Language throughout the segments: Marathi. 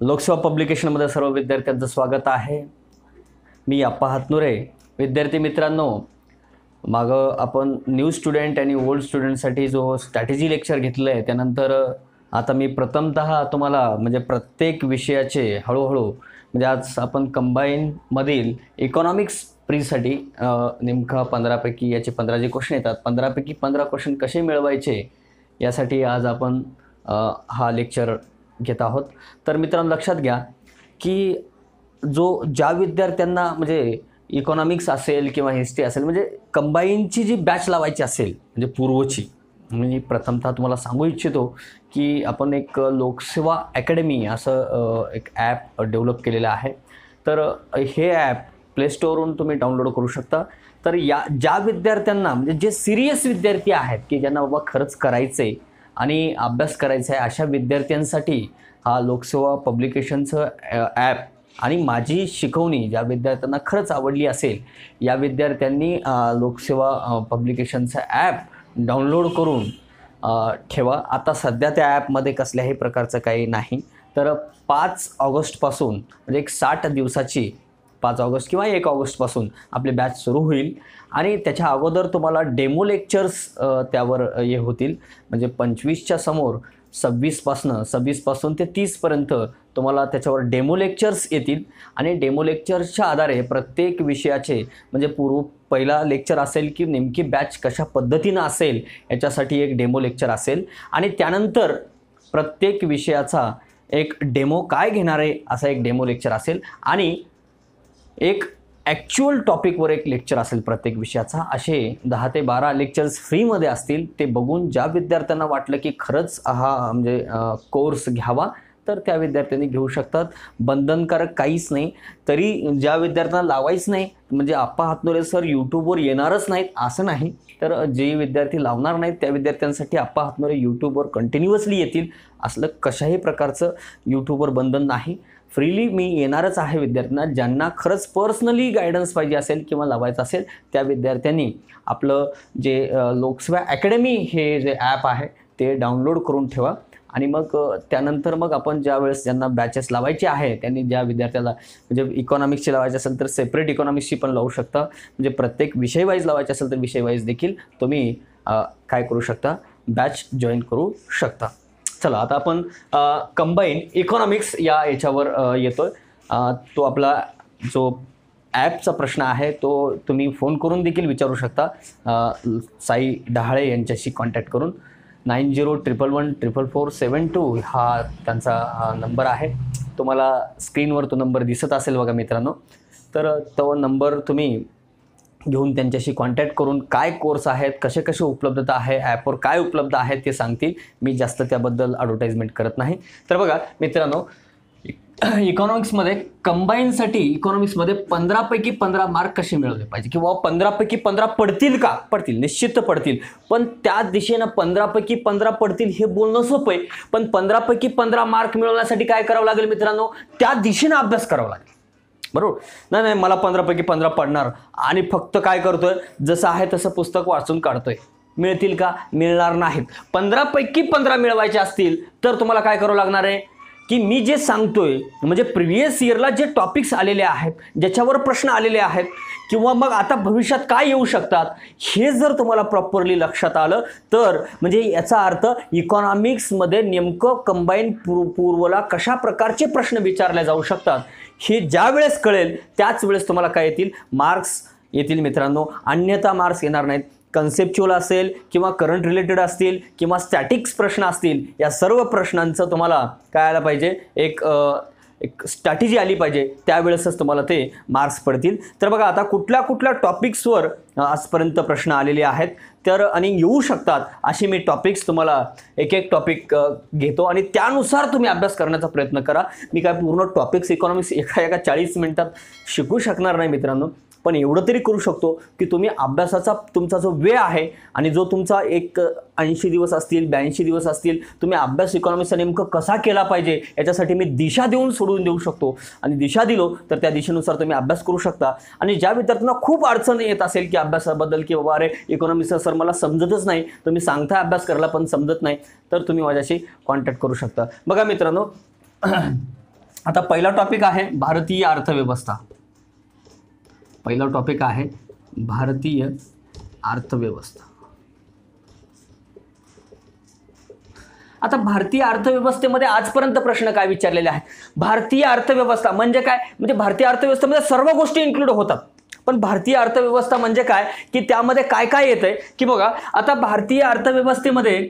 लोकसेवा पब्लिकेशनमध्ये सर्व विद्यार्थ्यांचं स्वागत आहे। मी अप्पा हातनुरे। विद्यार्थी मित्रांनो, मागं आपण न्यू स्टुडंट आणि ओल्ड स्टुडंटसाठी जो स्ट्रॅटेजी लेक्चर घेतलं आहे, त्यानंतर आता मी प्रथमतः तुम्हाला म्हणजे प्रत्येक विषयाचे हळूहळू म्हणजे आज आपण कंबाईनमधील इकॉनॉमिक्स प्रीसाठी नेमका 15 पैकी याचे 15 जे क्वेश्चन येतात, 15 पैकी 15 क्वेश्चन कसे मिळवायचे यासाठी आज आपण हा लेक्चर घेत आहोत। तर मित्रांनो लक्षात घ्या की ज्या विद्यार्थ्यांना म्हणजे इकॉनॉमिक्स असेल किंवा हिस्ट्री असेल म्हणजे कंबाईनची जी बॅच लावायची असेल म्हणजे पूर्वची, मी प्रथमतः तुम्हाला सांगू इच्छितो की आपण एक लोकसेवा अकॅडमी असं एक ॲप डेव्हलप केलेलं आहे। तर हे ॲप प्ले स्टोअरवरून तुम्ही डाउनलोड करू शकता। तर ज्या विद्यार्थ्यांना म्हणजे जे सिरियस विद्यार्थी आहेत की ज्यांना बाबा खरंच करायचं आहे आणि अभ्यास करायचा आहे, अशा विद्यार्थ्यांसाठी हा लोकसेवा पब्लिकेशनचं ॲप आणि माझी शिकवणी ज्या विद्यार्थ्यांना खरंच आवडली असेल, या विद्यार्थ्यांनी लोकसेवा पब्लिकेशनचं ॲप डाउनलोड करून ठेवा। आता सध्या त्या ॲपमध्ये कसल्याही प्रकारचं काही नाही। तर 5 ऑगस्टपासून म्हणजे एक 60 दिवसाची 5 ऑगस्ट किंवा 1 ऑगस्टपासून आपली बॅच सुरू होईल आणि त्याच्या अगोदर तुम्हाला डेमो लेक्चर्स त्यावर हे होतील। म्हणजे 25च्या समोर 26पासून ते 30पर्यंत तुम्हाला त्याच्यावर डेमो लेक्चर्स येतील आणि डेमो लेक्चर्सच्या आधारे प्रत्येक विषयाचे म्हणजे पहिला लेक्चर असेल की नेमकी बॅच कशा पद्धतीनं असेल याच्यासाठी एक डेमो लेक्चर असेल आणि त्यानंतर प्रत्येक विषयाचा एक डेमो काय घेणार आहे असा एक डेमो लेक्चर असेल आणि एक ॲक्च्युअल टॉपिकवर एक लेक्चर असेल प्रत्येक विषयाचा। असे 10 ते 12 लेक्चर्स फ्रीमध्ये असतील। ते बघून ज्या विद्यार्थ्यांना वाटलं की खरंच हा म्हणजे कोर्स घ्यावा तर त्या विद्यार्थ्यांनी घेऊ शकतात। बंधनकारक काहीच नाही। तरी ज्या विद्यार्थ्यांना लावायचं नाही म्हणजे अप्पा हातनुरे सर यूट्यूबवर येणारच नाहीत असं नाही, तर जे विद्यार्थी लावणार नाहीत त्या विद्यार्थ्यांसाठी अप्पा हातनुरे यूट्यूबवर कंटिन्युअसली येतील। असलं कशाही प्रकारचं यूट्यूबवर बंधन नाही। फ्रीली मी येणारच आहे विद्यार्थ्यांना। ज्यांना खरंच पर्सनली गायडन्स पाहिजे असेल किंवा लावायचं असेल त्या विद्यार्थ्यांनी आपलं जे लोकसेवा अकॅडमी हे जे ॲप आहे ते डाउनलोड करून ठेवा आणि मग त्यानंतर मग आपण ज्यावेळेस ज्यांना बॅचेस लावायचे आहे त्यांनी ज्या विद्यार्थ्याला म्हणजे इकॉनॉमिक्सची लावायची असेल तर सेपरेट इकॉनॉमिक्सची पण लावू शकता। म्हणजे प्रत्येक विषय वाईज लावायचे असेल तर विषय वाईज देखील तुम्ही काय करू शकता, बॅच जॉईन करू शकता। चला आता आपण कंबाईन इकॉनॉमिक्स या याच्यावर येतोय। तो आपला जो ॲपचा प्रश्न आहे तो तुम्ही फोन करून देखील विचारू शकता साई डहाळे यांच्याशी कॉन्टॅक्ट करून। 9011144472 हा त्यांचा नंबर आहे। तुम्हाला स्क्रीनवर तो नंबर दिसत असेल बघा मित्रांनो। तर तो नंबर तुम्ही घेऊन त्यांच्याशी कॉन्टॅक्ट करून काय कोर्स आहेत, कसे कसे उपलब्धता आहे, ॲपवर काय उपलब्ध आहेत ते सांगतील। मी जास्त त्याबद्दल ॲडव्हर्टाइजमेंट करत नाही। तर बघा मित्रांनो, इकॉनॉमिक्समध्ये कंबाईनसाठी इकॉनॉमिक्समध्ये 15 पैकी 15 मार्क कसे मिळवले पाहिजे किंवा 15 पैकी 15 पडतील का? पडतील, निश्चित पडतील। पण त्या दिशेनं 15 पैकी 15 पडतील हे बोलणं सोपं आहे, पण 15 पैकी 15 मार्क मिळवण्यासाठी काय करावं लागेल मित्रांनो? त्या दिशेनं अभ्यास करावा लागेल, बरोबर? नाही मला 15 पैकी 15 पडणार आणि फक्त काय करतोय जसं आहे तसं पुस्तक वाचून काढतोय, मिळतील का? मिळणार नाहीत। 15 पैकी 15 मिळवायचे असतील तर तुम्हाला काय करावं लागणार आहे की मी जे सांगतोय म्हणजे प्रिव्हियस इयरला जे टॉपिक्स आलेले आहेत, ज्याच्यावर प्रश्न आलेले आहेत किंवा मग आता भविष्यात काय येऊ शकतात हे जर तुम्हाला प्रॉपरली लक्षात आलं तर म्हणजे याचा अर्थ इकॉनॉमिक्समध्ये नेमकं कंबाईन पूर्वला कशा प्रकारचे प्रश्न विचारले जाऊ शकतात हे ज्या वेळेस कळेल त्याच वेळेस तुम्हाला काय येतील, मार्क्स येतील मित्रांनो। अन्यथा मार्क्स येणार नाहीत। कन्सेप्च्युअल असेल किंवा करंट रिलेटेड असतील किंवा स्टॅटिक्स प्रश्न असतील, या सर्व प्रश्नांचं तुम्हाला काय आलं पाहिजे, एक स्ट्रॅटेजी आली पाहिजे, त्यावेळेसच तुम्हाला ते मार्क्स पडतील। तर बघा आता कुठल्या टॉपिक्सवर आजपर्यंत प्रश्न आलेले आहेत तर आणि येऊ शकतात असे मी टॉपिक्स तुम्हाला एक टॉपिक घेतो आणि त्यानुसार तुम्ही अभ्यास करण्याचा प्रयत्न करा। मी काय पूर्ण टॉपिक्स इकॉनॉमिक्स एका 40 मिनिटात शिकू शकणार नाही मित्रांनो, पण एवढं तरी करू शकतो की तुम्ही अभ्यासाचा तुमचा जो वेळ आहे आणि जो तुमचा एक 80 दिवस असतील 82 दिवस असतील, तुम्ही अभ्यास इकॉनॉमिक्सचा नेमकं कसा केला पाहिजे याच्यासाठी मी दिशा सोडून देऊ शकतो आणि दिशा दिलो तर त्या दिशेनुसार तुम्ही अभ्यास करू शकता। आणि ज्या विद्यार्थ्यांना खूप अडचण येत असेल की अभ्यासाबद्दल की बाबा अरे इकॉनॉमिक्सचा सर मला समजतच नाही, तुम्ही सांगता अभ्यास करायला पण समजत नाही, तर तुम्ही माझ्याशी कॉन्टॅक्ट करू शकता। बघा मित्रांनो आता पहिला टॉपिक आहे भारतीय अर्थव्यवस्था. पहिला टॉपिक आहे भारतीय अर्थव्यवस्था. आता भारतीय अर्थव्यवस्थेमध्ये आजपर्यंत प्रश्न काय विचारलेले आहेत? भारतीय अर्थव्यवस्था म्हणजे काय? म्हणजे भारतीय अर्थव्यवस्थेमध्ये सर्व गोष्टी इन्क्लूड होतात, पण भारतीय अर्थव्यवस्था म्हणजे काय की त्यामध्ये काय काय येतंय की बघा, आता भारतीय अर्थव्यवस्थेमध्ये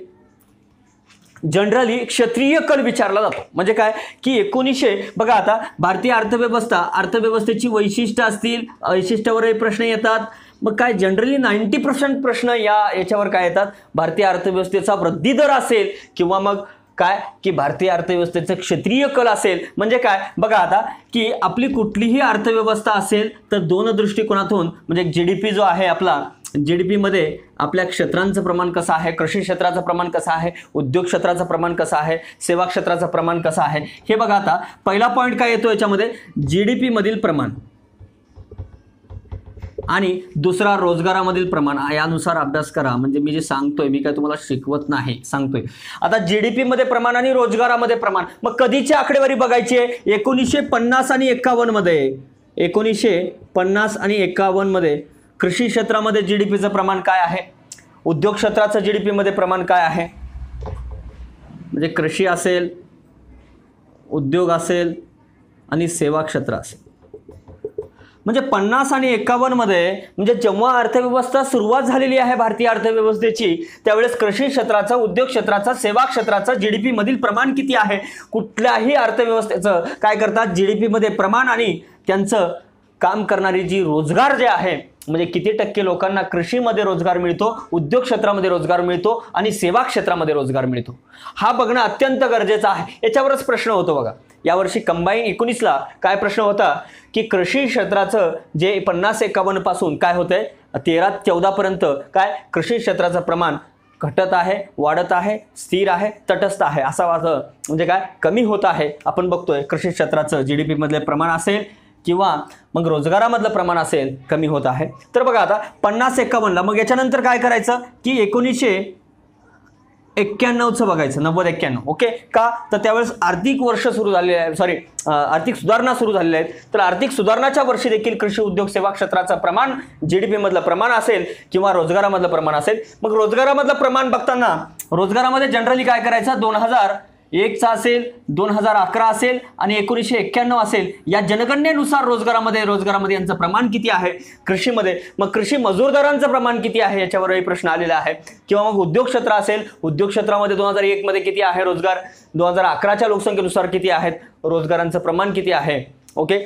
जनरली क्षेत्रीय कल विचारला जातो. म्हणजे काय की 1900 बघा, आता भारतीय अर्थव्यवस्थेची वैशिष्ट्य असतील, वैशिष्ट्यावरही प्रश्न येतात. मग काय जनरली 90% प्रश्न याच्यावर काय येतात? भारतीय अर्थव्यवस्थेचा वृद्धी दर असेल किंवा मग काय की भारतीय अर्थव्यवस्थेचं क्षेत्रीय कल असेल. म्हणजे काय बघा, आता की आपली कुठलीही अर्थव्यवस्था असेल तर दोन दृष्टिकोनातून, म्हणजे जीडीपी जो आहे आपला, जीडीपी मध्ये आपल्या क्षेत्रांचं प्रमाण कसं आहे, कृषी क्षेत्राचं प्रमाण कसं आहे, उद्योग क्षेत्राचं प्रमाण कसं आहे, सेवा क्षेत्राचं प्रमाण कसं आहे, हे बघा. आता पहिला पॉईंट काय येतो याच्यामध्ये? जीडीपी मधील प्रमाण आणि दुसरा रोजगारामधील प्रमाण. यानुसार अभ्यास करा. म्हणजे मी जे सांगतोय, मी काय तुम्हाला शिकवत नाही, सांगतोय. आता जीडीपी मध्ये प्रमाण आणि रोजगारामध्ये प्रमाण. मग कधीची आकडेवारी बघायची आहे? 1950 आणि 51 मध्ये. 1950 आणि 51 मध्ये कृषी क्षेत्रामध्ये जीडीपीचं प्रमाण काय आहे, उद्योग क्षेत्राचं जीडीपी मध्ये प्रमाण काय आहे, म्हणजे कृषी असेल, उद्योग असेल आणि सेवा क्षेत्र असेल. म्हणजे 50 आणि 51 मध्ये, म्हणजे जेव्हा अर्थव्यवस्था सुरुवात झालेली आहे भारतीय अर्थव्यवस्थेची, त्यावेळेस कृषी क्षेत्राचा, उद्योग क्षेत्राचा, सेवा क्षेत्राचा जीडीपी मधील प्रमाण किती आहे? कुठल्याही अर्थव्यवस्थेचं काय करतात? जीडीपी मध्ये प्रमाण आणि त्यांचं काम करणारी जी रोजगार जे आहे, म्हणजे किती टक्के लोकांना कृषीमध्ये रोजगार मिळतो, उद्योग क्षेत्रामध्ये रोजगार मिळतो आणि सेवा क्षेत्रामध्ये रोजगार मिळतो, हा बघणं अत्यंत गरजेचं आहे. याच्यावरच प्रश्न होतो बघा. यावर्षी कंबाईन 19ला काय प्रश्न होता की कृषी क्षेत्राचं जे 50-51 पासून काय होतंय 13-14 पर्यंत काय कृषी क्षेत्राचं प्रमाण घटत आहे, वाढत आहे, स्थिर आहे, तटस्थ आहे, असा वाटतं. म्हणजे काय कमी होत आहे. आपण बघतोय कृषी क्षेत्राचं जीडीपी मधले प्रमाण असेल किंवा मग रोजगारामधलं प्रमाण असेल, कमी होत आहे. तर बघा, आता 50-51ला मग याच्यानंतर काय करायचं की 1991चं बघायचं, 90-91. ओके का? तर त्यावेळेस आर्थिक वर्ष सुरू झालेले आहे, आर्थिक सुधारणा सुरू झालेल्या आहेत. तर आर्थिक सुधारणाच्या वर्षी देखील कृषी, उद्योग, सेवा क्षेत्राचं प्रमाण जीडीपी मधलं प्रमाण असेल किंवा रोजगारामधलं प्रमाण असेल. मग रोजगारामधलं प्रमाण बघताना रोजगारामध्ये जनरली काय करायचं? 2001चा असेल, 2011 असेल आणि 1991 असेल. या जनगणनेनुसार रोजगारामध्ये यांचं प्रमाण किती आहे कृषीमध्ये. मग कृषी मजूरदारांचं प्रमाण किती आहे याच्यावरही प्रश्न आलेला आहे. किंवा मग उद्योग क्षेत्र असेल, उद्योग क्षेत्रामध्ये 2001 मध्ये किती आहे रोजगार, 2011च्या लोकसंख्येनुसार किती आहेत रोजगारांचं प्रमाण किती आहे. ओके,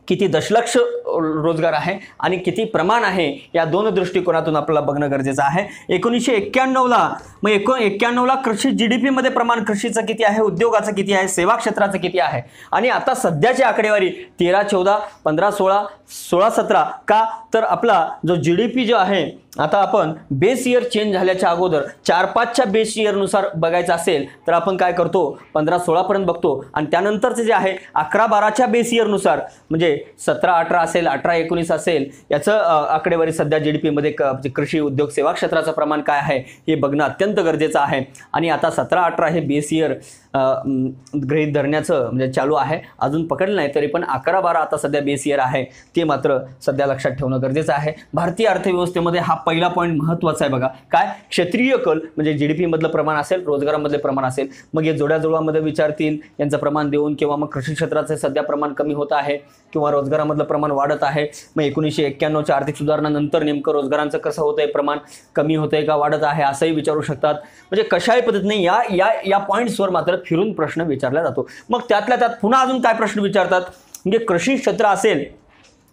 किती दशलक्ष रोजगार आहे आणि किती प्रमाण आहे, या दोन दृष्टिकोनातून आपल्याला बघणं गरजेचं आहे. 1991ला मग 91ला कृषी जीडीपी मध्ये प्रमाण कृषीचं किती आहे, उद्योगाचं किती आहे, सेवा क्षेत्राचं किती आहे. आणि आता सध्याची आकडेवारी 13-14, 15-16, 16-17. का? तर आपला जो जीडीपी जो आहे, आता आपण बेस इयर चेंज झाल्याच्या अगोदर 4-5च्या बेस इयरनुसार बघायचं असेल तर आपण काय करतो 15-16 पर्यंत बघतो. आणि त्यानंतरचं जे आहे 11-12च्या बेस इयरनुसार, म्हणजे 17-18 असेल, 18-19 असेल, याचं आकडेवारी सध्या जीडीपी मध्ये कृषी, उद्योग, सेवा क्षेत्राचं प्रमाण काय आहे हे बघणं अत्यंत गरजेचं आहे. आणि आता 17-18 हे बेस इयर गृहीत धरण्याचं म्हणजे चालू आहे, अजून पकडलं नाही तरी पण 11-12 आता सध्या बेस इयर आहे, ते मात्र सध्या लक्षात ठेवणं गरजेचं आहे. भारतीय अर्थव्यवस्थेमध्ये हा पहिला पॉईंट महत्त्वाचा आहे बघा. काय? क्षेत्रीय कल, म्हणजे जीडीपी मधलं प्रमाण असेल, रोजगारामधले प्रमाण असेल. मग हे जोड्याजुळवामध्ये विचारतील यांचं प्रमाण देऊन, किंवा मग कृषी क्षेत्राचे सध्या प्रमाण कमी होत आहे किंवा रोजगारामधलं प्रमाण वाढत आहे. मग 1991च्या आर्थिक सुधारणानंतर नेमकं रोजगारांचं कसं होतंय, प्रमाण कमी होतंय का वाढत आहे, असंही विचारू शकतात. म्हणजे कशाही पद्धतीने या पॉईंट्सवर मात्र फिरून प्रश्न विचारला जातो. मग त्यातल्या त्यात पुन्हा अजून काय प्रश्न विचारतात, म्हणजे कृषी क्षेत्र असेल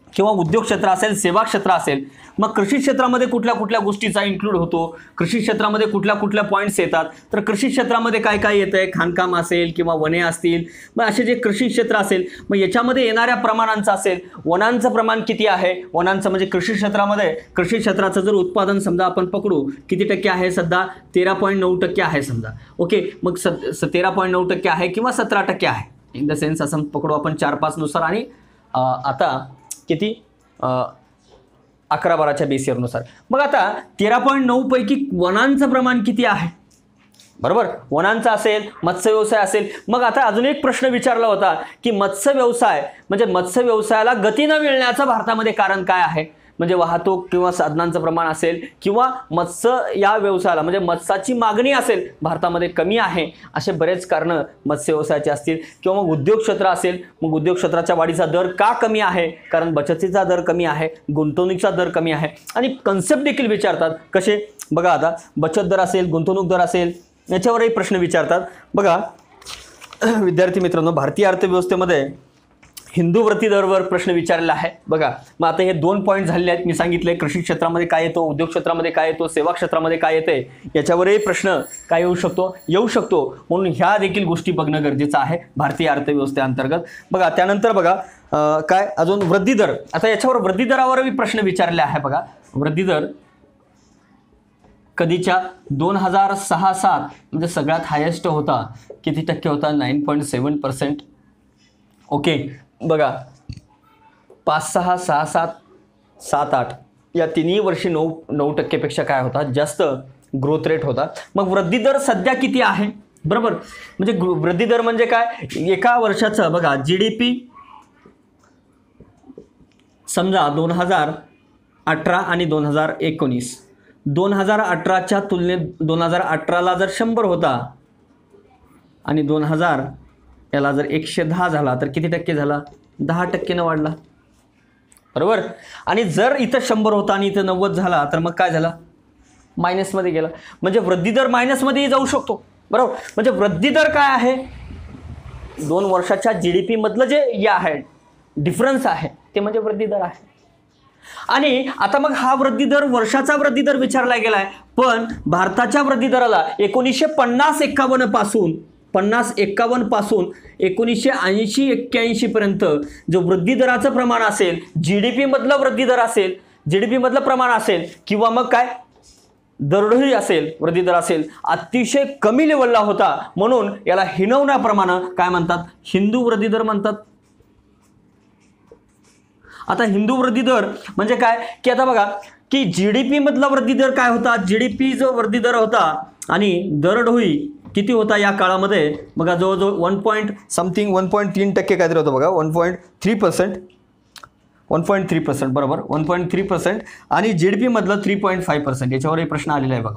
किंवा उद्योग क्षेत्र असेल, सेवा क्षेत्र असेल, मग कृषी क्षेत्रामध्ये कुठल्या कुठल्या गोष्टीचा इन्क्लूड होतो, कृषी क्षेत्रामध्ये कुठल्या कुठल्या पॉईंट्स येतात. तर कृषी क्षेत्रामध्ये काय काय येतंय, खाणकाम असेल किंवा वने असतील, मग असे जे कृषी क्षेत्र असेल, मग याच्यामध्ये येणाऱ्या प्रमाणांचं असेल, वनांचं प्रमाण किती आहे, वनांचं म्हणजे कृषी क्षेत्रामध्ये, कृषी क्षेत्राचं जर उत्पादन समजा आपण पकडू किती टक्के आहे, सध्या 13.9% आहे समजा. ओके, मग 13.9% आहे किंवा 17% आहे, इन द सेन्स असं पकडू आपण 4-5 नुसार. आणि आता किती 11-12च्या बेस इयरनुसार. मग आता 13.9 पैकी वनांचं प्रमाण किती आहे बरोबर, वनांचा असेल, मत्स्य व्यवसाय असेल. मग आता अजून एक प्रश्न विचारला होता की मत्स्य व्यवसाय म्हणजे मत्स्य व्यवसायाला गती न मिळण्याचं भारतामध्ये कारण काय आहे. म्हणजे वाहतूक किंवा साधनांचं प्रमाण असेल किंवा मत्स्य या व्यवसायाला म्हणजे मत्स्याची मागणी असेल भारतामध्ये कमी आहे, असे बरेच कारणं मत्स्य व्यवसायाचे असतील. किंवा मग उद्योग क्षेत्र असेल, मग उद्योग क्षेत्राच्या वाढीचा दर का कमी आहे, कारण बचतीचा दर कमी आहे, गुंतवणुकीचा दर कमी आहे. आणि कन्सेप्ट देखील विचारतात कसे बघा, आता बचत दर असेल, गुंतवणूक दर असेल, याच्यावरही प्रश्न विचारतात. बघा विद्यार्थी मित्रांनो, भारतीय अर्थव्यवस्थेमध्ये हिंदू वृत्ती दरवर प्रश्न विचारलेला आहे. बघा मग आता हे 2 पॉईंट झालेले आहेत. मी सांगितले कृषी क्षेत्रामध्ये काय येतो, उद्योग क्षेत्रामध्ये काय येतो, सेवा क्षेत्रामध्ये काय येते, याच्यावरही प्रश्न काय येऊ शकतो. म्हणून ह्या देखील गोष्टी बघणं गरजेचं आहे भारतीय अर्थव्यवस्थेअंतर्गत. बघा त्यानंतर बघा काय अजून वृद्धी दर. आता याच्यावर वृद्धी दरावरही प्रश्न विचारले आहे. बघा वृद्धी दर कधीच्या 2006-07 म्हणजे सगळ्यात हायेस्ट होता. किती टक्के होता, 9.7%. ओके बघा 5-6, 6-7, 7-8 या तिन्ही वर्षी 9% काय होता, जास्त ग्रोथ रेट होता. मग वृद्धी दर सध्या किती आहे, बरोबर. म्हणजे वृद्धी दर म्हणजे काय, एका वर्षाचं बघा GDP समजा 2018 आणि 2019, 2018च्या तुलनेत 2018ला जर 100 होता आणि 2000 याला जर 110 झाला तर किती टक्के झाला, 10% वाढला, बरोबर. आणि जर इथं 100 होता आणि इथं 90 झाला तर मग काय झाला, मायनसमध्ये गेला. म्हणजे वृद्धी दर मायनसमध्येही जाऊ शकतो, बरोबर. म्हणजे वृद्धी दर काय आहे, 2 वर्षाच्या GDP मधलं जे आहे डिफरन्स आहे ते म्हणजे वृद्धी दर आहे. आणि आता मग हा वृद्धी दर वर्षाचा वृद्धी दर विचारला गेलाय. पण भारताच्या वृद्धी दराला 1950-51 पासून 50-51 पासून 1980-81 पर्यंत जो वृद्धी दराचं प्रमाण असेल, GDP मधलं वृद्धी दर असेल, GDP मधलं प्रमाण असेल किंवा मग काय दरडोई असेल, वृद्धी दर असेल, अतिशय कमी लेवलला होता. म्हणून याला हिनवण्याप्रमाणे काय म्हणतात, हिंदू वृद्धी दर म्हणतात. आता हिंदू वृद्धी दर म्हणजे काय की आता बघा की GDP मधला वृद्धी दर काय होता, GDP जो वृद्धी दर होता आणि दरडोई किती होता या काळामध्ये, बघा जवळजवळ 1.3% काहीतरी होतं बघा, 1.3%, बरोबर 1.3%. आणि GDP मधलं 3.5%. याच्यावरही प्रश्न आलेला आहे बघा,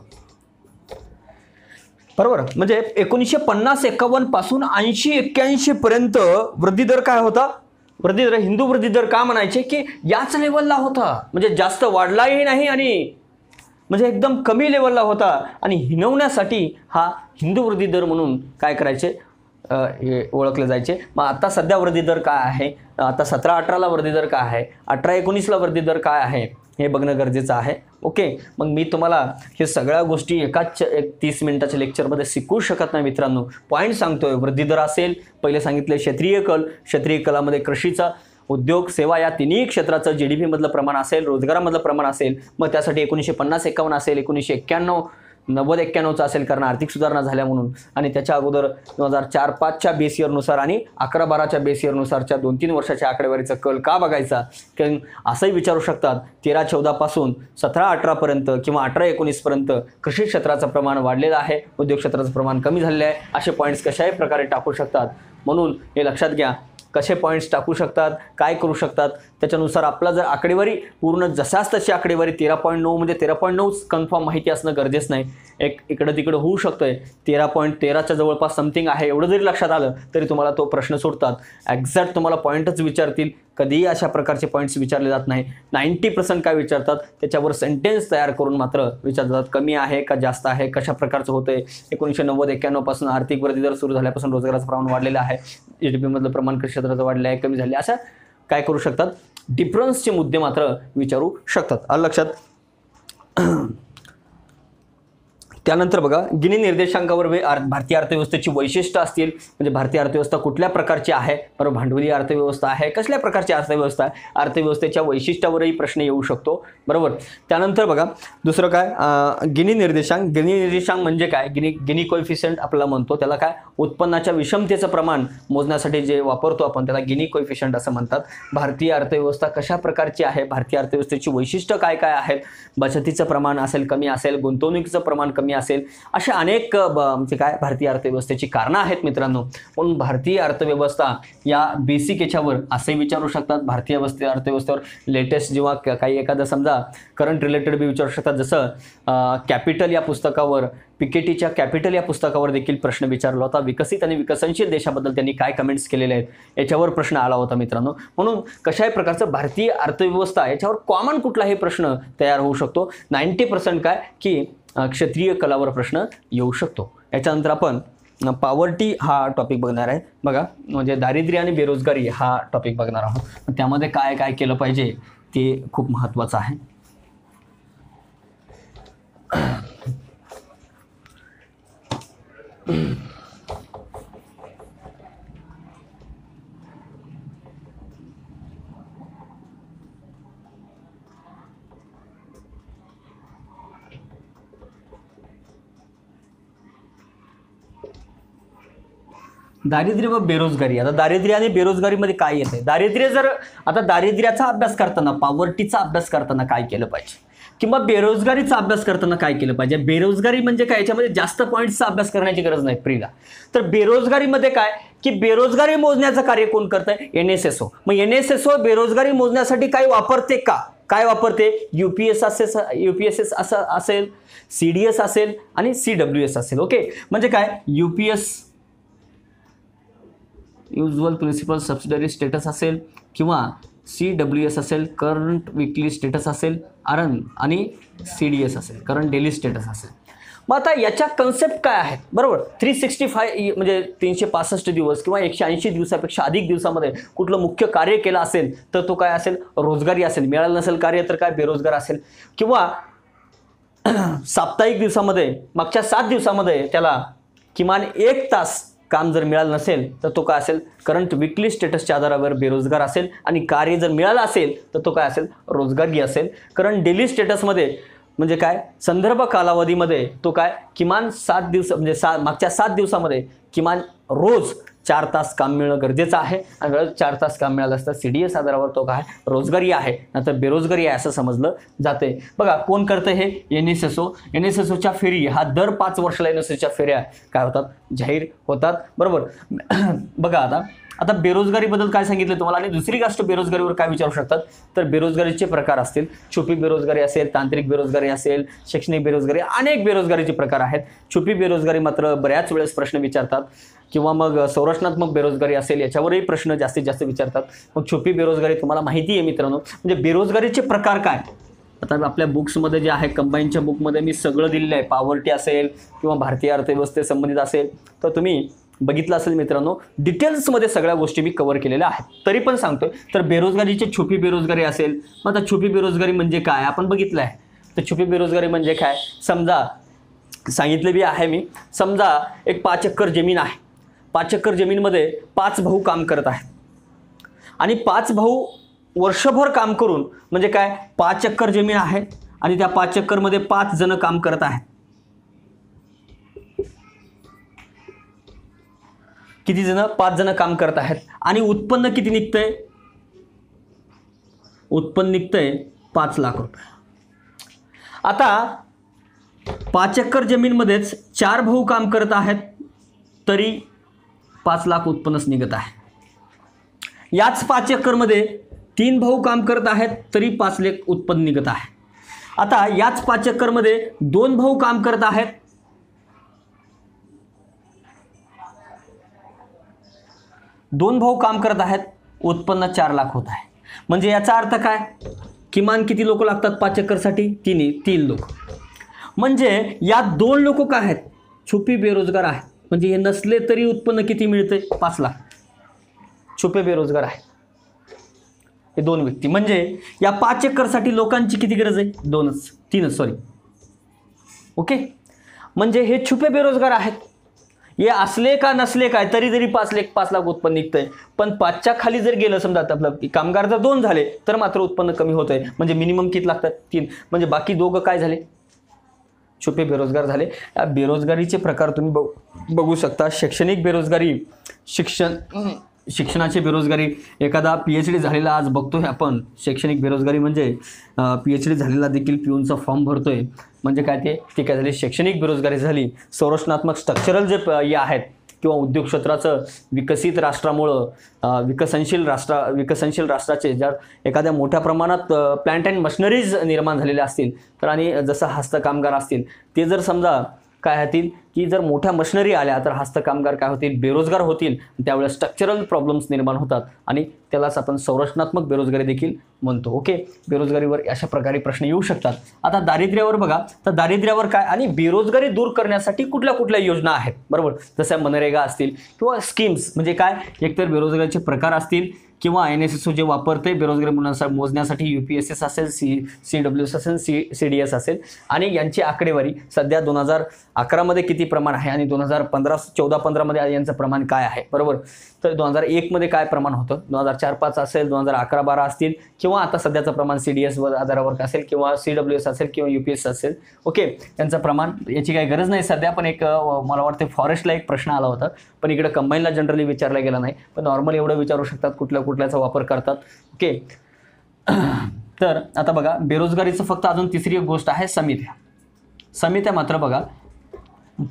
बरोबर. म्हणजे 1950-51 पासून 80-81 पर्यंत वृद्धी दर काय होता, वृद्धी दर हिंदू वृद्धी दर का म्हणायचे की याच लेवलला होता. म्हणजे जास्त वाढलाही नाही आणि म्हणजे एकदम कमी लेवलला होता. आणि हिनवण्यासाठी हा हिंदू वृद्धी दर म्हणून काय करायचे, हे ओळखले जायचे. मग आता सध्या वृद्धी दर काय आहे, आता 17-18ला वृद्धी दर काय आहे, 18-19ला वृद्धी दर काय आहे हे बघणं गरजेचं आहे. ओके, मग मी तुम्हाला हे सगळ्या गोष्टी एकाच 30 मिनिटाच्या लेक्चरमध्ये शिकवू शकत नाही मित्रांनो. पॉईंट सांगतोय, वृद्धी दर असेल, पहिले सांगितले क्षेत्रीय कलामध्ये कृषीचा, उद्योग, सेवा या तिन्ही क्षेत्राचं GDP मधलं प्रमाण असेल, रोजगारामधलं प्रमाण असेल. मग त्यासाठी 1950-51 असेल, 1991-90-91चं असेल कारण आर्थिक सुधारणा झाल्या म्हणून. आणि त्याच्या अगोदर 2004-05च्या बेस इयरनुसार आणि 11-12च्या बेस इयरनुसारच्या 2-3 वर्षाच्या आकडेवारीचा कल का बघायचा, कारण असंही विचारू शकतात 13-14 पासून 17-18 पर्यंत किंवा 18-19 पर्यंत कृषी क्षेत्राचं प्रमाण वाढलेलं आहे, उद्योग क्षेत्राचं प्रमाण कमी झालेलं आहे. असे पॉईंट्स कशाही प्रकारे टाकू शकतात. म्हणून हे लक्षात घ्या, कसे पॉईंट्स टाकू शकतात, काय करू शकतात, त्याच्यानुसार आपला जर आकडेवारी पूर्ण जशाच तशी आकडेवारी 13.9 म्हणजे 13.9 कन्फर्म माहिती असणं गरजेचं नाही. एक इकडं तिकडं होऊ शकतंय, 13.13च्या जवळपास समथिंग आहे एवढं जरी लक्षात आलं तरी तुम्हाला तो प्रश्न सुटतात. एक्झॅक्ट तुम्हाला पॉईंटच विचारतील, कधीही अशा प्रकारचे पॉईंट्स विचारले जात नाही. 90% काय विचारतात त्याच्यावर सेंटेन्स तयार करून मात्र विचारले जातात, कमी आहे का जास्त आहे, कशा प्रकारचं होतंय. 1990-91 पासून आर्थिक वृद्धी दर सुरू झाल्यापासून रोजगाराचं प्रमाण वाढलेलं आहे, GDP मधलं प्रमाण कृषी क्षेत्राचं वाढलं आहे, कमी झाले, अशा काय करू शकतात, डिफरन्सचे मुद्दे मात्र विचारू शकतात. आलं लक्षात. त्यानंतर बघा गिनी निर्देशांकावर भारतीय अर्थव्यवस्थेची वैशिष्ट्य असतील, म्हणजे भारतीय अर्थव्यवस्था कुठल्या प्रकारची आहे, बरोबर, भांडवली अर्थव्यवस्था आहे, कसल्या प्रकारची अर्थव्यवस्था आहे, अर्थव्यवस्थेच्या वैशिष्ट्यावरही प्रश्न येऊ शकतो, बरोबर. त्यानंतर बघा दुसरं काय, गिनी निर्देशांक म्हणजे काय, गिनी कोएफिशियंट आपल्याला म्हणतो, त्याला काय उत्पन्नाच्या विषमतेचं प्रमाण मोजण्यासाठी जे वापरतो आपण त्याला गिनी कोएफिशियंट असं म्हणतात. भारतीय अर्थव्यवस्था कशा प्रकारची आहे, भारतीय अर्थव्यवस्थेची वैशिष्ट्य काय काय आहेत, बचतीचं प्रमाण असेल कमी असेल, गुंतवणुकीचं प्रमाण कमी असेल, अशा अनेक म्हणजे काय भारतीय अर्थव्यवस्थेची कारणं आहेत मित्रांनो. म्हणून भारतीय अर्थव्यवस्था या बेसिक याच्यावर असंही विचारू शकतात, भारतीय अर्थव्यवस्थेवर लेटेस्ट जेव्हा काही एखादं समजा करंट रिलेटेड बी विचारू शकतात. जसं कॅपिटल या पुस्तकावर, पिकेटीच्या कॅपिटल या पुस्तकावर देखील प्रश्न विचारला होता. विकसित आणि विकसनशील देशाबद्दल त्यांनी काय कमेंट्स केलेले आहेत याच्यावर प्रश्न आला होता मित्रांनो. म्हणून कशाही प्रकारचं भारतीय अर्थव्यवस्था याच्यावर कॉमन कुठलाही प्रश्न तयार होऊ शकतो. 90% काय की क्षेत्रीय कलावर प्रश्न येऊ शकतो. याच्यानंतर आपण पॉवर्टी हा टॉपिक बघणार आहे. बघा, म्हणजे दारिद्र्य आणि बेरोजगारी हा टॉपिक बघणार आहोत. त्यामध्ये काय काय केलं पाहिजे ते खूप महत्त्वाचं आहे. दारिद्र्य व बेरोजगारी. आता दारिद्र्य आणि बेरोजगारीमध्ये काय येते? दारिद्र्य जर आता दारिद्र्याचा अभ्यास करताना, पॉवर्टीचा अभ्यास करताना काय केलं पाहिजे, किंवा बेरोजगारीचा अभ्यास करताना काय केलं पाहिजे? बेरोजगारी म्हणजे काय, याच्यामध्ये जास्त पॉईंट्सचा अभ्यास करण्याची गरज नाही प्रिला. तर बेरोजगारीमध्ये काय की बेरोजगारी मोजण्याचं कार्य कोण करतंय? NSSO. मग NSSO बेरोजगारी मोजण्यासाठी काय वापरते का? काय वापरते? UPSS असं असेल, CDS असेल आणि CWS असेल. ओके, म्हणजे काय UPS usual principal subsidiary status असेल किंवा CWS असेल, करंट विकली स्टेटस असेल, आणि CDS असेल, करंट डेली स्टेटस असेल. मग आता याच्या कन्सेप्ट काय आहेत? बरोबर, 365 म्हणजे 365 दिवस किंवा 180 दिवसापेक्षा अधिक दिवसामध्ये कुठलं मुख्य कार्य केलं असेल तर तो काय असेल? रोजगारी असेल. मिळालं नसेल कार्य तर काय? बेरोजगार असेल. किंवा साप्ताहिक दिवसामध्ये, मागच्या 7 दिवसामध्ये त्याला किमान 1 तास काम जर मिळालं नसेल तर तो काय असेल? करंट विकली स्टेटसच्या आधारावर बेरोजगार असेल. आणि कार्य जर मिळालं असेल तर तो काय असेल? रोजगारी असेल. करंट डेली स्टेटसमध्ये म्हणजे काय? संदर्भ कालावधीमध्ये तो काय? किमान 7 दिवस म्हणजे मागच्या 7 दिवसामध्ये किमान रोज 4 तास काम मिळणं गरजेचं आहे. आणि 4 तास काम मिळालं असतं CDS आधारावर तो काय? रोजगारी आहे, नंतर बेरोजगारी आहे असं समजलं जाते. बघा, कोण करतं हे? NSSO. NSSOच्या फेरी हा दर 5 वर्षाला NSSOच्या फेऱ्या काय होतात? जाहीर होतात. बरोबर. बघा, आता बेरोजगारीबद्दल काय सांगितलं तुम्हाला. आणि दुसरी गोष्ट, बेरोजगारीवर काय विचारू शकतात तर बेरोजगारीचे प्रकार असतील. छुपी बेरोजगारी असेल, तांत्रिक बेरोजगारी असेल, शैक्षणिक बेरोजगारी, अनेक बेरोजगारीचे प्रकार आहेत. छुपी बेरोजगारी मात्र बऱ्याच वेळेस प्रश्न विचारतात. किंवा मग संरचनात्मक बेरोजगारी असेल, याच्यावरही प्रश्न जास्तीत जास्त विचारतात. मग छुपी बेरोजगारी तुम्हाला माहिती आहे मित्रांनो. म्हणजे बेरोजगारीचे प्रकार काय? आता आपल्या बुक्समध्ये जे आहे, कंबाईनच्या बुकमध्ये मी सगळं दिलेलं आहे. पॉवर्टी असेल किंवा भारतीय अर्थव्यवस्थेसंबंधित असेल तर तुम्ही बघितलं असेल मित्रांनो. डिटेल्समध्ये सगळ्या गोष्टी मी कव्हर केलेल्या आहेत. तरी पण सांगतोय, तर बेरोजगारीची छुपी बेरोजगारी असेल. मग आता छुपी बेरोजगारी म्हणजे काय आपण बघितलं आहे. तर छुपी बेरोजगारी म्हणजे काय? समजा सांगितले बी आहे मी. समजा एक 5 एकर जमीन आहे. 5 एकर जमीनमध्ये 5 भाऊ काम करत आहेत. आणि 5 भाऊ वर्षभर काम करून म्हणजे काय? 5 एकर जमीन आहे आणि त्या 5 एकरमध्ये 5 जण काम करत आहेत. किती जण? 5 जण काम करत आहेत. आणि उत्पन्न किती निघतंय? उत्पन्न निघतंय 5 लाख रुपये. आता 5 एकर जमीनमध्येच 4 भाऊ काम करत आहेत तरी 5 लाख उत्पन्नच निघत आहे. याच 5 एकरमध्ये 3 भाऊ काम करत आहेत तरी 5 लाख उत्पन्न निघत आहे. आता याच 5 एकरमध्ये 2 भाऊ काम करत आहेत. 2 भाऊ काम करत आहेत, उत्पन्न 4 लाख होत आहे. म्हणजे याचा अर्थ काय? किमान किती लोक लागतात 5 एकरसाठी? 3 लोक. म्हणजे या 2 लोक काय आहेत? छुपी बेरोजगार आहेत. म्हणजे हे नसले तरी उत्पन्न किती मिळते? 5 लाख. छुपे बेरोजगार आहेत हे 2 व्यक्ती. म्हणजे या 5 एकरसाठी लोकांची किती गरज आहे? 3च सॉरी. ओके, म्हणजे हे छुपे बेरोजगार आहेत. हे असले का नसले काय तरी 5 लाख उत्पन्न निघतंय. पण 5च्या खाली जर गेलं, समजा आपलं कामगार जर 2 झाले तर मात्र उत्पन्न कमी होत आहे. म्हणजे मिनिमम किती लागतात? 3. म्हणजे बाकी दोघं काय झाले? छुपे बेरोजगार झाले. या बेरोजगारीचे प्रकार तुम्ही बघू शकता. शैक्षणिक बेरोजगारी, शिक्षणाची बेरोजगारी. एखादा PhD झालेला आज बघतोय आपण. शैक्षणिक बेरोजगारी म्हणजे PhD झालेला देखील पिऊनचा फॉर्म भरतोय. म्हणजे काय ती काय झाली, शैक्षणिक बेरोजगारी झाली. संरचनात्मक स्ट्रक्चरल जे हे आहेत किंवा उद्योग क्षेत्राचं विकसित राष्ट्रामुळं विकसनशील राष्ट्राचे ज्या एखाद्या मोठ्या प्रमाणात प्लांट अँड मशिनरीज निर्माण झालेल्या असतील तर, आणि जसं हस्तकामगार असतील ते जर समजा काय होतील की जर मोठ्या मशिनरी आल्या तर हस्तकामगार काय होतील, बेरोजगार होतील. त्यावेळेस स्ट्रक्चरल प्रॉब्लेम्स निर्माण होतात आणि त्यालाच आपण संरचनात्मक बेरोजगारी देखील म्हणतो. ओके, बेरोजगारीवर अशा प्रकारे प्रश्न येऊ शकतात. आता दारिद्र्यावर बघा, तर दारिद्र्यावर काय आणि बेरोजगारी दूर करण्यासाठी कुठल्या कुठल्या योजना आहेत, बरोबर. जसं मनरेगा असतील किंवा स्कीम्स, म्हणजे काय, एकतर बेरोजगारीचे प्रकार असतील किंवा NSSO जे वापरते बेरोजगारी मोजण्यासाठी, UPSS असेल, CWS असेल, CDS असेल, आणि यांची आकडेवारी सध्या 2011 मध्ये किती प्रमाण आहे आणि 2014-15 मध्ये यांचं प्रमाण काय आहे, बरोबर. तर 2001 मध्ये काय प्रमाण होतं, 2004-05 असेल, 2011-12 असतील, किंवा आता सध्याचं प्रमाण CDS आधारावर असेल किंवा CWS असेल किंवा UPSS असेल. ओके, यांचं प्रमाण याची काही गरज नाही सध्या, पण एक मला वाटते फॉरेस्टला एक प्रश्न आला होता, पण इकडे कंबाईनला जनरली विचारला गेला नाही, पण नॉर्मल एवढं विचारू शकतात कुठल्याचा वापर करतात. ओके, तर आता बघा, बेरोजगारीचं फक्त अजून तिसरी एक गोष्ट आहे, समित्या मात्र बघा,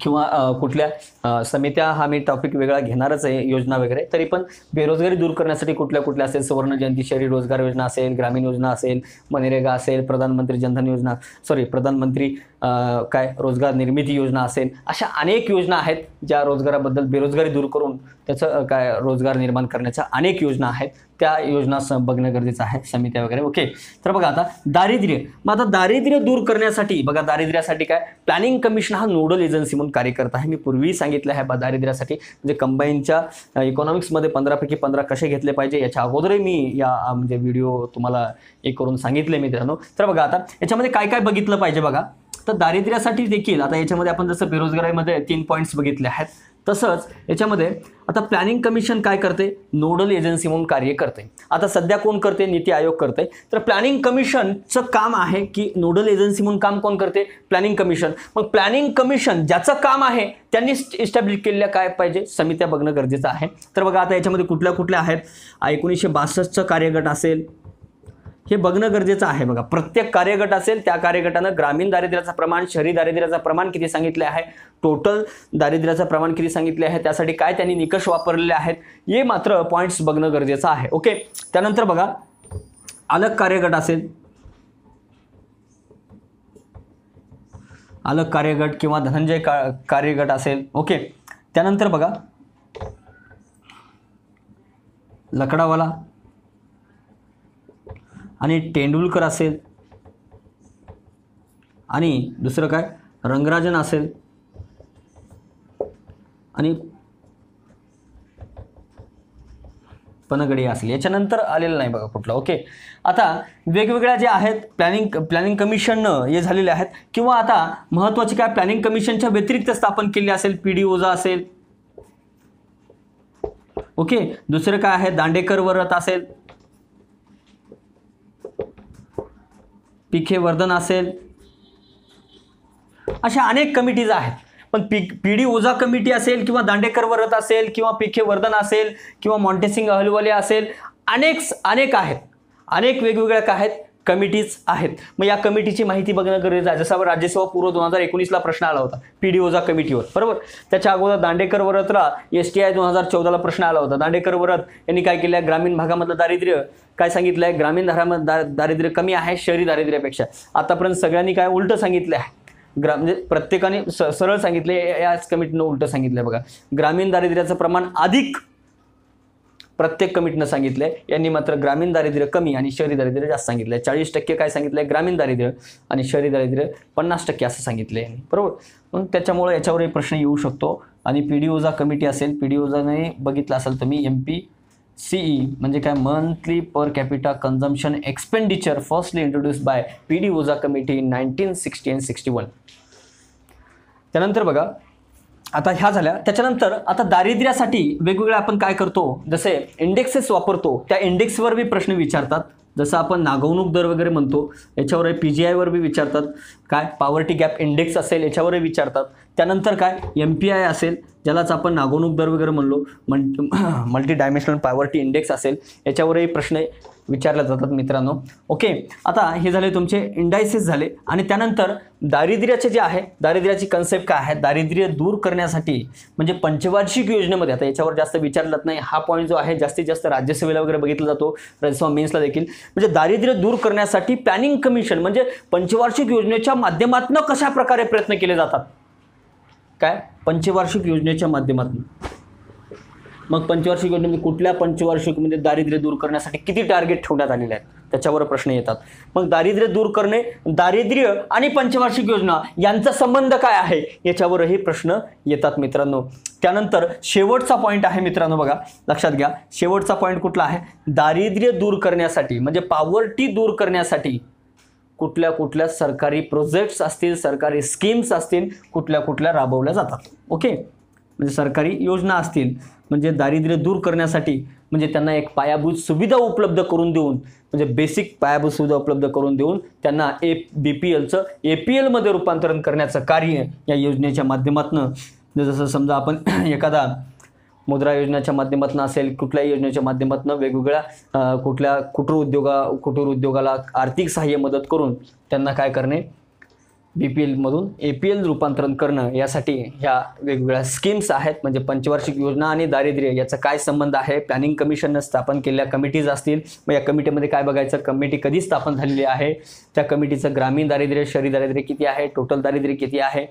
किंवा कुठल्या समित्या हा मी टॉपिक वेगळा घेणारच आहे, योजना वगैरे. तरी पण बेरोजगारी दूर करण्यासाठी कुठल्या असेल, सुवर्ण जयंती शहरी रोजगार योजना असेल, ग्रामीण योजना असेल, मनरेगा असेल, प्रधानमंत्री जनधन योजना, प्रधानमंत्री रोजगार निर्मिती योजना असेल, अशा अनेक योजना आहेत ज्या रोजगाराबद्दल, बेरोजगारी दूर करून त्याचं रोजगार निर्माण करण्याच्या अनेक योजना आहेत. त्या योजना बघणं गरजेचं आहे, समित्या वगैरे. ओके, तर बघा आता दारिद्र्य. मग आता दारिद्र्य दूर करण्यासाठी बघा, दारिद्र्यासाठी काय, प्लॅनिंग कमिशन हा नोडल एजन्सी म्हणून कार्य करत आहे. मी पूर्वी सांगितलं आहे दारिद्र्यासाठी, म्हणजे कंबाईनच्या इकॉनॉमिक्समध्ये 15 पैकी 15 कसे घेतले पाहिजे याच्या अगोदरही मी या म्हणजे व्हिडिओ तुम्हाला एक करून सांगितले मित्रांनो. तर बघा आता याच्यामध्ये काय काय बघितलं पाहिजे बघा. तर दारिद्र्यासाठी देखील आता याच्यामध्ये आपण जसं बेरोजगारीमध्ये 3 पॉईंट्स बघितले आहेत, तसंच याच्यामध्ये आता प्लॅनिंग कमिशन काय करते, नोडल एजन्सी म्हणून कार्य करते. आता सध्या कोण करते, नीती आयोग करते. तर प्लॅनिंग कमिशनचं काम आहे की नोडल एजन्सी म्हणून काम कोण करते, प्लॅनिंग कमिशन. मग प्लॅनिंग कमिशन ज्याचं काम आहे त्यांनी इस्टॅब्लिश केलेल्या काय पाहिजे, समित्या बघणं गरजेचं आहे. तर बघा आता याच्यामध्ये कुठल्या आहेत, 1962चं कार्यगट असेल, हे बघणं गरजेचं आहे. बघा, प्रत्येक कार्यगट असेल त्या कार्यगटानं ग्रामीण दारिद्र्याचं प्रमाण, शहरी दारिद्र्याचं प्रमाण किती सांगितले आहे, टोटल दारिद्र्याचं प्रमाण किती सांगितले आहे, त्यासाठी काय त्यांनी निकष वापरलेले आहेत, हे मात्र पॉईंट्स बघणं गरजेचं आहे. ओके, त्यानंतर बघा, अलग कार्यगट असेल, अलग कार्यगट किंवा धनंजय कार्यगट असेल. ओके, त्यानंतर बघा, लकडावाला आणि तेंडुलकर असेल, आणि दुसरं काय, रंगराजन असेल, आणि पनगडी असेल. याच्यानंतर आलेलं नाही बघा कुठलं. ओके, आता वेगवेगळ्या जे आहेत प्लॅनिंग कमिशननं हे झालेले आहेत, किंवा आता महत्त्वाची काय, प्लॅनिंग कमिशनच्या व्यतिरिक्त स्थापन केली असेल, PD ओझा असेल. ओके, दुसरं काय आहे, दांडेकर वर्त असेल, पीके वर्धन असेल, अशा अनेक कमिटीज आहेत. पण PD ओझा कमिटी असेल किंवा दांडेकर वर्त असेल किंवा पीके वर्धन असेल किंवा मॉन्टेसिंग अहलुवालिया असेल, अनेक आहेत, अनेक वेगवेगळ्या काय आहेत, कमिटीज आहेत. मग या कमिटीची माहिती बघणं गरजेचं आहे. जसं राज्यसेवा पूर्व 2019ला प्रश्न आला होता PD ओझा कमिटीवर, बरोबर. त्याच्या अगोदर दांडेकर वर्तला STI 2014ला प्रश्न आला होता. दांडेकर वर्त यांनी काय केलं आहे, ग्रामीण भागामधलं दारिद्र्य काय सांगितलं आहे, ग्रामीण भागामध्ये दारिद्र्य कमी आहे शहरी दारिद्र्यापेक्षा. आतापर्यंत सगळ्यांनी काय उलटं सांगितलं आहे, म्हणजे प्रत्येकाने सरळ सांगितले, याच कमिटीनं उलटं सांगितलंय बघा. ग्रामीण दारिद्र्याचं प्रमाण अधिक प्रत्येक कमिटीनं सांगितलंय, यांनी मात्र ग्रामीण दारिद्र्य कमी आणि शहरी दारिद्र्य जास्त सांगितलंय. 40% काय सांगितलंय, ग्रामीण दारिद्र्य, आणि शहरी दारिद्र्य 50% असं सांगितलंय यांनी, बरोबर. मग त्याच्यामुळे याच्यावरही प्रश्न येऊ शकतो. आणि PD ओझा कमिटी असेल, PD ओझाने बघितलं असेल तुम्ही, MPCE म्हणजे काय, monthly per capita consumption expenditure, firstly introduced by PD Ojha committee in 1960 and 61. त्यानंतर बघा, आता ह्या झाल्या. त्याच्यानंतर आता दारिद्र्यासाठी वेगवेगळ्या आपण काय करतो, जसे इंडेक्सेस वापरतो, त्या इंडेक्सवर बी प्रश्न विचारतात. जसं आपण नागवणूक दर वगैरे म्हणतो, याच्यावर PGI वर बी विचारतात. काय पॉवर्टी गॅप इंडेक्स असेल, याच्यावरही विचारतात. त्यानंतर काय MPI असेल, ज्यालाच आपण नागोनुक दर वगैरे म्हणलो, मल्टी डायमेन्शनल पॉवर्टी इंडेक्स असेल, याच्यावरही प्रश्न विचारले जातात मित्रांनो. ओके, आता हे झाले तुमचे इंडायसेस झाले. आणि त्यानंतर दारिद्र्याचे जे आहे, दारिद्र्याची कन्सेप्ट काय आहे, दारिद्र्य दूर करण्यासाठी म्हणजे पंचवार्षिक योजनेमध्ये, आता याच्यावर जास्त विचारलं नाही, हा पॉईंट जो आहे जास्तीत जास्त राज्यसभेला वगैरे बघितला जातो, राज्यसभा मेन्सला देखील. म्हणजे दारिद्र्य दूर करण्यासाठी प्लॅनिंग कमिशन म्हणजे पंचवार्षिक योजनेच्या माध्यमातून कशा प्रकारे प्रयत्न केले जातात, काय पंचवार्षिक योजनेच्या माध्यमातून. मग पंचवार्षिक योजनेमध्ये कुठल्या पंचवार्षिक म्हणजे दारिद्र्य दूर करण्यासाठी किती टार्गेट ठेवण्यात आलेले आहेत, त्याच्यावर प्रश्न येतात. मग दारिद्र्य दूर करणे, दारिद्र्य आणि पंचवार्षिक योजना यांचा संबंध काय आहे, याच्यावरही प्रश्न येतात मित्रांनो. त्यानंतर शेवटचा पॉईंट आहे मित्रांनो, बघा लक्षात घ्या, शेवटचा पॉईंट कुठला आहे, दारिद्र्य दूर करण्यासाठी म्हणजे पॉवर्टी दूर करण्यासाठी कुठल्या कुठल्या सरकारी प्रोजेक्ट्स असतील, सरकारी स्कीम्स असतील, कुठल्या कुठल्या राबवल्या जातात. ओके, म्हणजे सरकारी योजना असतील, म्हणजे दारिद्र्य दूर करण्यासाठी म्हणजे त्यांना एक पायाभूत सुविधा उपलब्ध करून देऊन, म्हणजे बेसिक पायाभूत सुविधा उपलब्ध करून देऊन त्यांना BPLचं APL मध्ये रूपांतरण करण्याचं कार्य या योजनेच्या माध्यमातून, जसं समजा आपण एखादा मुद्रा योजनेच्या माध्यमातून असेल, कुठल्याही योजनेच्या माध्यमातून वेगवेगळ्या कुठल्या कुटीर उद्योगाला आर्थिक सहाय्य मदत करून त्यांना काय करणे, BPL मधून APL रूपांतरण करणं, यासाठी ह्या वेगवेगळ्या स्कीम्स आहेत. म्हणजे पंचवार्षिक योजना आणि दारिद्र्य याचा काय संबंध आहे, प्लॅनिंग कमिशननं स्थापन केलेल्या कमिटीज असतील, मग या कमिटीमध्ये काय बघायचं, कमिटी कधी स्थापन झालेली आहे, त्या कमिटीचं ग्रामीण दारिद्र्य, शहरी दारिद्र्य किती आहे, टोटल दारिद्र्य किती आहे,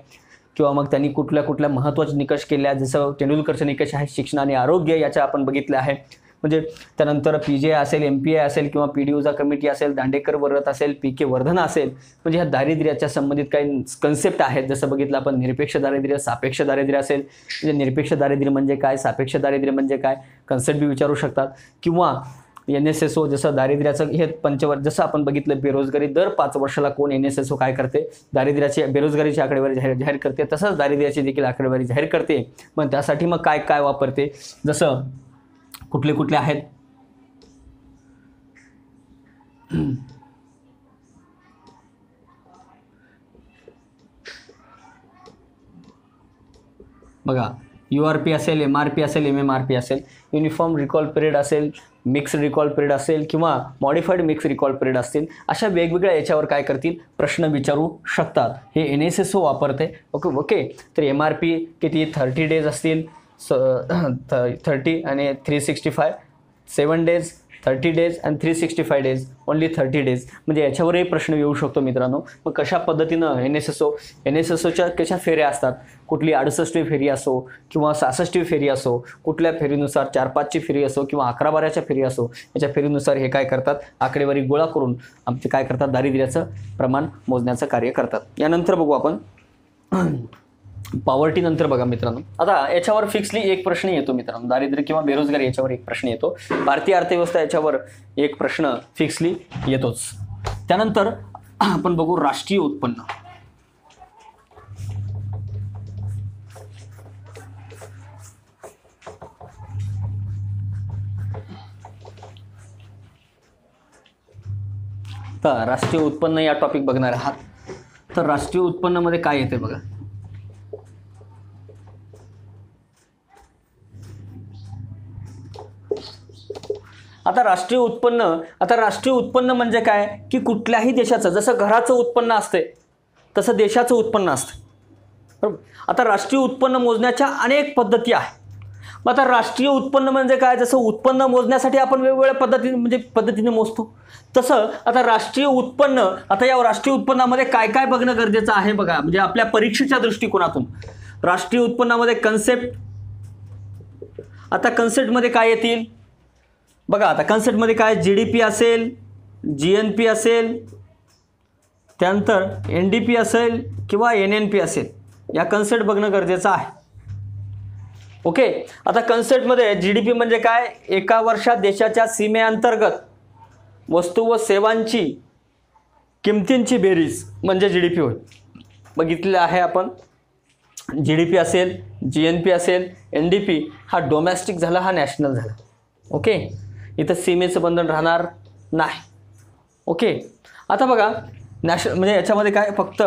किंवा मग त्यांनी कुठल्या कुठल्या महत्त्वाचे निकष केले, जसं तेंडुलकरचे निकष आहे शिक्षण आणि आरोग्य, याच्या आपण बघितले आहे. म्हणजे त्यानंतर PJ असेल, MPI असेल, किंवा PDUजा कमिटी असेल, दांडेकर वर्रथ असेल, PK वर्धन असेल, म्हणजे ह्या दारिद्र्याच्या संबंधित काही कन्सेप्ट आहेत. जसं बघितलं आपण निरपेक्ष दारिद्र्य, सापेक्ष दारिद्र्य असेल, म्हणजे निरपेक्ष दारिद्र्य म्हणजे काय, सापेक्ष दारिद्र्य म्हणजे काय, कन्सेप्ट बी विचारू शकतात. किंवा NSSO, जसं दारिद्र्याचं हे जसं आपण बघितलं, बेरोजगारी दर 5 वर्षाला कोण NSSO काय करते, दारिद्र्याची बेरोजगारीची आकडेवारी जाहीर करते, तसंच दारिद्र्याची देखील आकडेवारी जाहीर करते. मग त्यासाठी मग काय काय वापरते, जसं कुठले कुठले आहेत, बघा URP असेल, MRP असेल, MMRP असेल, युनिफॉर्म रिकॉल पिरियड असेल, मिक्स रिकॉल पिरियड असेल, किंवा मॉडिफाईड मिक्स रिकॉल पिरियड असतील, अशा वेगवेगळ्या याच्यावर काय करतील, प्रश्न विचारू शकतात. हे NSSO वापरते. ओके, तर MRP किती 30 डेज असतील, 30 आणि 365, 7 डेज, 30 डेज आणि 365 डेज, ओनली 30 डेज, म्हणजे याच्यावरही प्रश्न येऊ शकतो मित्रांनो. मग कशा पद्धतीनं NSSOच्या कशा फेऱ्या असतात, कुठली 68वी फेरी असो किंवा 66वी फेरी असो, कुठल्या फेरीनुसार 4-5ची फेरी असो किंवा 11-12च्या फेरी असो, याच्या फेरीनुसार हे काय करतात, आकडेवारी गोळा करून आमचे काय करतात, दारिद्र्याचं प्रमाण मोजण्याचं कार्य करतात. यानंतर बघू आपण पॉवर्टी नंतर. बघा मित्रांनो, आता याच्यावर फिक्सली एक प्रश्न येतो मित्रांनो, दारिद्र्य किंवा बेरोजगारी याच्यावर एक प्रश्न येतो, भारतीय अर्थव्यवस्था याच्यावर एक प्रश्न फिक्सली येतोच. त्यानंतर आपण बघू राष्ट्रीय उत्पन्न. तर राष्ट्रीय उत्पन्न या टॉपिक बघणार आहात. तर राष्ट्रीय उत्पन्नामध्ये काय येते बघा, आता राष्ट्रीय उत्पन्न म्हणजे काय, की कुठल्याही देशाचं जसं घराचं उत्पन्न असते तसं देशाचं उत्पन्न असतं, बरोबर. आता राष्ट्रीय उत्पन्न मोजण्याच्या अनेक पद्धती आहेत. मग आता राष्ट्रीय उत्पन्न म्हणजे काय, जसं उत्पन्न मोजण्यासाठी आपण वेगवेगळ्या पद्धतीने मोजतो, तसं आता राष्ट्रीय उत्पन्न, आता या राष्ट्रीय उत्पन्नामध्ये काय काय बघणं गरजेचं आहे बघा. म्हणजे आपल्या परीक्षेच्या दृष्टिकोनातून राष्ट्रीय उत्पन्नामध्ये कन्सेप्ट, आता कन्सेप्टमध्ये काय येतील बघा. आता कन्सेप्टमध्ये काय, GDP असेल, GNP असेल, त्यानंतर NDP असेल किंवा NNP असेल, या कन्सेप्ट बघणं गरजेचं आहे. ओके, आता कन्सेप्टमध्ये GDP म्हणजे काय, एका वर्षात देशाच्या सीमेअंतर्गत वस्तू व सेवांची किमतींची बेरीज म्हणजे GDP होय. बघितलेलं आहे आपण. GDP असेल, GNP असेल, NDP हा डोमेस्टिक झाला, हा नॅशनल झाला. ओके, इथं सीमेचं बंधन राहणार नाही. ओके, आता बघा नॅशनल म्हणजे याच्यामध्ये काय, फक्त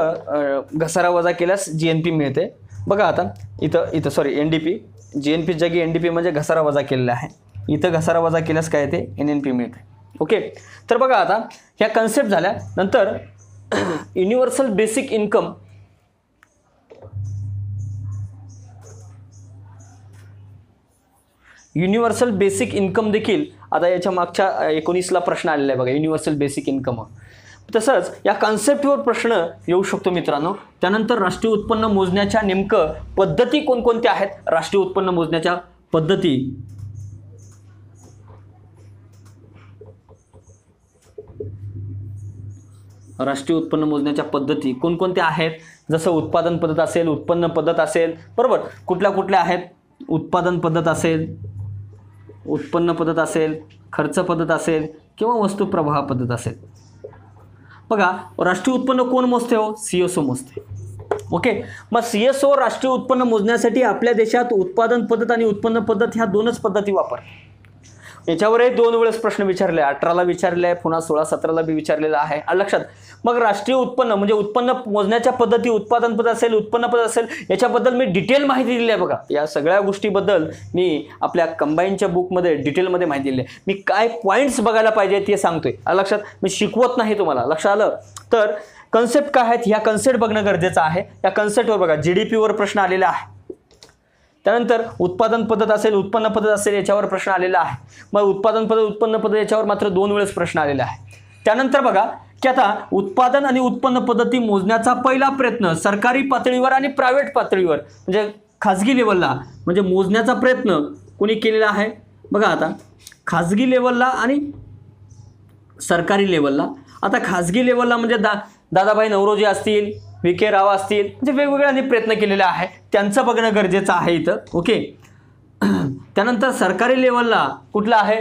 घसारा वजा केल्यास GNP मिळते, बघा आता इथं सॉरी NDP, GNP जागी NDP म्हणजे घसारा वजा केलेला आहे. इथं घसारा वजा केल्यास काय ते NNP मिळते. ओके, तर बघा आता ह्या कन्सेप्ट झाल्या. नंतर universal basic income, universal basic income देखील आता याच्या मागच्या 19ला प्रश्न आलेला आहे बघा, युनिव्हर्सल बेसिक इन्कम. तसंच या कॉन्सेप्टवर प्रश्न येऊ शकतो मित्रांनो. त्यानंतर राष्ट्रीय उत्पन्न मोजण्याच्या नेमकं पद्धती कोणकोणत्या आहेत, राष्ट्रीय उत्पन्न मोजण्याच्या पद्धती. राष्ट्रीय उत्पन्न मोजण्याच्या पद्धती कोणकोणत्या आहेत, जसं उत्पादन पद्धत असेल, उत्पन्न पद्धत असेल, बरोबर. कुठल्या कुठल्या आहेत, उत्पादन पद्धत असेल, उत्पन्न पद्धत असेल, खर्च पद्धत असेल किंवा वस्तू प्रवाह पद्धत असेल. बघा राष्ट्रीय उत्पन्न कोण मोजते हो, CSO मोजते. ओके, मग CSO राष्ट्रीय उत्पन्न मोजण्यासाठी आपल्या देशात उत्पादन पद्धत आणि उत्पन्न पद्धत ह्या दोनच पद्धती वापर. याच्यावरही 2 वेळेस प्रश्न विचारले, 18ला विचारले आहे, पुन्हा 16-17ला बी विचारलेला आहे, लक्षात. मग राष्ट्रीय उत्पन्न म्हणजे उत्पन्न मोजण्याच्या पद्धती, उत्पादन पद्धत असेल, उत्पन्न पद्धत असेल, याच्याबद्दल मी डिटेल माहिती दिली आहे बघा. या सगळ्या गोष्टीबद्दल मी आपल्या कंबाईनच्या बुकमध्ये डिटेलमध्ये माहिती दिली आहे. मी काय पॉईंट्स बघायला पाहिजे ते सांगतोय, लक्षात. मी शिकवत नाही तुम्हाला, लक्षात आलं. तर कन्सेप्ट काय आहेत, ह्या कन्सेप्ट बघणं गरजेचं आहे. या कन्सेप्टवर बघा GDP वर प्रश्न आलेला आहे. त्यानंतर उत्पादन पद्धत असेल, उत्पन्न पद्धत असेल, याच्यावर प्रश्न आलेला आहे. मग उत्पादन पद्धत, उत्पन्न पद्धत याच्यावर मात्र 2 वेळेस प्रश्न आलेला आहे. त्यानंतर बघा की आता उत्पादन आणि उत्पन्न पद्धती मोजण्याचा पहिला प्रयत्न सरकारी पातळीवर आणि प्रायव्हेट पातळीवर म्हणजे खाजगी लेवलला म्हणजे मोजण्याचा प्रयत्न कोणी केलेला आहे. बघा आता खाजगी लेवलला आणि सरकारी लेवलला. आता खाजगी लेवलला म्हणजे दादाभाई नौरोजी असतील, VK राव असतील, म्हणजे वेगवेगळ्यांनी प्रयत्न केलेला आहे, त्यांचं बघणं गरजेचं आहे इथं. ओके, त्यानंतर सरकारी लेवलला कुठला आहे,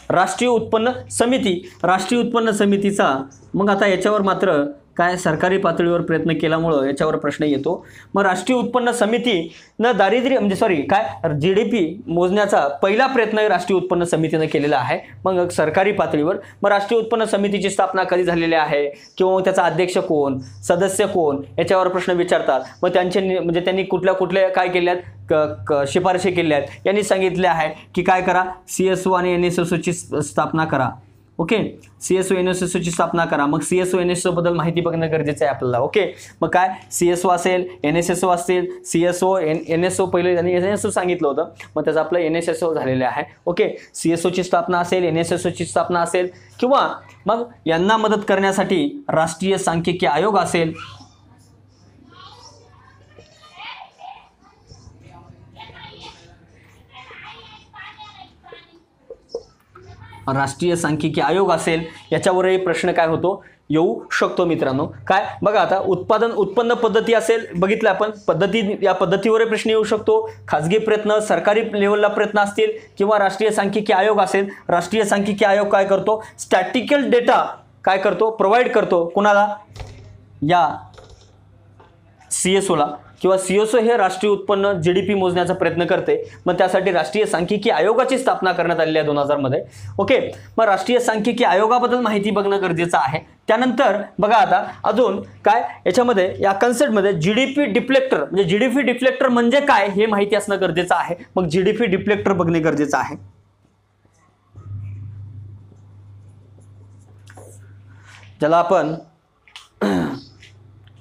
राष्ट्रीय उत्पन्न समिती. राष्ट्रीय उत्पन्न समितीचा मग आता याच्यावर मात्र काय सरकारी पातळीवर प्रयत्न केल्यामुळं याच्यावर प्रश्न येतो. मग राष्ट्रीय उत्पन्न समितीनं दारिद्र्य म्हणजे काय GDP मोजण्याचा पहिला प्रयत्न राष्ट्रीय उत्पन्न समितीनं केलेला आहे. मग सरकारी पातळीवर मग राष्ट्रीय उत्पन्न समितीची स्थापना कधी झालेली आहे किंवा त्याचा अध्यक्ष कोण, सदस्य कोण, याच्यावर प्रश्न विचारतात. मग म्हणजे त्यांनी कुठल्या काय केल्यात, शिफारशी केल्या आहेत. यांनी सांगितले आहे की काय करा, CSO आणि NSSOची स्थापना करा. ओके, CSO NSSO ची स्थापना करा. मग CSO NSSO बद्दल माहिती बघणं गरजेचं आहे आपल्याला. ओके, मग काय CSO असेल, NSSO असतील, CSO NSO पहिले त्यांनी NSO सांगितलं होतं, मग त्याचं आपलं NSSO झालेलं आहे. ओके, CSO ची स्थापना असेल, NSSO ची स्थापना असेल किंवा मग यांना मदत करण्यासाठी राष्ट्रीय सांख्यिकी आयोग असेल. राष्ट्रीय सांख्यिकी आयोग असेल, याच्यावरही प्रश्न काय होतो, येऊ शकतो मित्रांनो. काय बघा आता उत्पन्न पद्धती असेल, बघितलं आपण पद्धती, या पद्धतीवरही प्रश्न येऊ शकतो. खाजगी प्रयत्न, सरकारी लेवलला प्रयत्न असतील किंवा राष्ट्रीय सांख्यिकी आयोग असेल. राष्ट्रीय सांख्यिकी आयोग काय करतो, स्टॅटिकल डेटा काय करतो, प्रोव्हाइड करतो. कुणाला, या CSOला किंवा CSO हे राष्ट्रीय उत्पन्न GDP मोजण्याचा प्रयत्न करते. मग त्यासाठी राष्ट्रीय सांख्यिकी आयोगाची स्थापना करण्यात आलेली आहे 2000 मध्ये. ओके, मग राष्ट्रीय सांख्यिकी आयोगाबद्दल माहिती बघणं गरजेचं आहे. त्यानंतर बघा आता अजून काय याच्यामध्ये या कन्सेप्टमध्ये GDP डिफ्लेक्टर म्हणजे GDP डिफ्लेक्टर म्हणजे काय हे माहिती असणं गरजेचं आहे. मग GDP डिफ्लेक्टर बघणे गरजेचं आहे. ज्याला आपण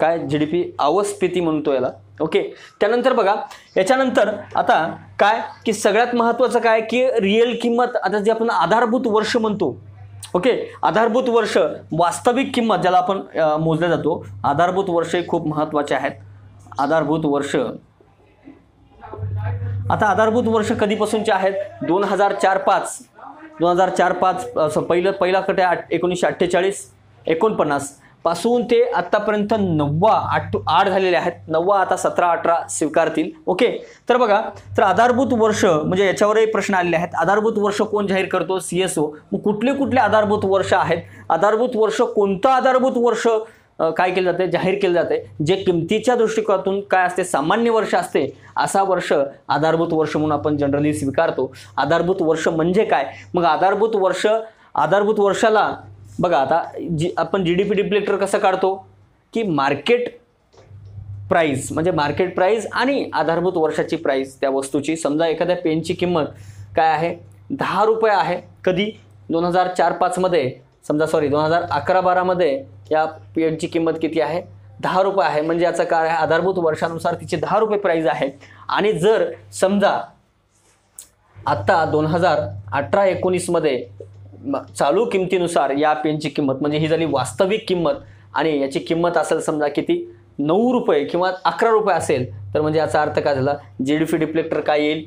काय GDP अवस्थिती म्हणतो याला. ओके, त्यानंतर बघा याच्यानंतर आता काय की सगळ्यात महत्त्वाचं काय की रिअल किंमत, आता जे आपण आधारभूत वर्ष म्हणतो. ओके, आधारभूत वर्ष, वास्तविक किंमत ज्याला आपण मोजल्या जातो. आधारभूत वर्ष खूप महत्त्वाचे आहेत. आधारभूत वर्ष, आता आधारभूत वर्ष कधीपासूनचे आहेत, 2004-5 पहिला कट आहे 1948-49 पासून ते आतापर्यंत 9 झालेले आहेत. 9 आता 17-18 स्वीकारतील. ओके, तर बघा, तर आधारभूत वर्ष म्हणजे याच्यावरही प्रश्न आलेले आहेत. आधारभूत वर्ष कोण जाहीर करतो, CSO. मग कुठले आधारभूत वर्ष आहेत, आधारभूत वर्ष कोणतं आधारभूत वर्ष काय केलं जाते, जाहीर केलं जाते, जे किमतीच्या दृष्टिकोनातून काय असते, सामान्य वर्ष असते, असा वर्ष आधारभूत वर्ष म्हणून आपण जनरली स्वीकारतो. आधारभूत वर्ष म्हणजे काय, मग आधारभूत वर्षाला बघा आता आपण GDP डिफ्लेक्टर कसं काढतो की मार्केट प्राइस म्हणजे मार्केट प्राइस आणि आधारभूत वर्षाची प्राइस त्या वस्तूची. समजा एखाद्या पेनची किंमत काय आहे 10 रुपये आहे. कधी 2004-05 मध्ये समजा 2011-12 मध्ये या पेनची किंमत किती आहे 10 रुपये आहे. म्हणजे याचा काय आहे आधारभूत वर्षानुसार तिचे 10 रुपये प्राइस आहे. आणि जर समजा आता 2018-19 मध्ये चालू किमतीनुसार या पेनची किंमत म्हणजे ही झाली वास्तविक किंमत आणि याची किंमत असेल समजा किती 9 रुपये किंवा 11 रुपये असेल तर म्हणजे याचा अर्थ काय झाला जीडीपी डिप्लेक्टर काय येईल.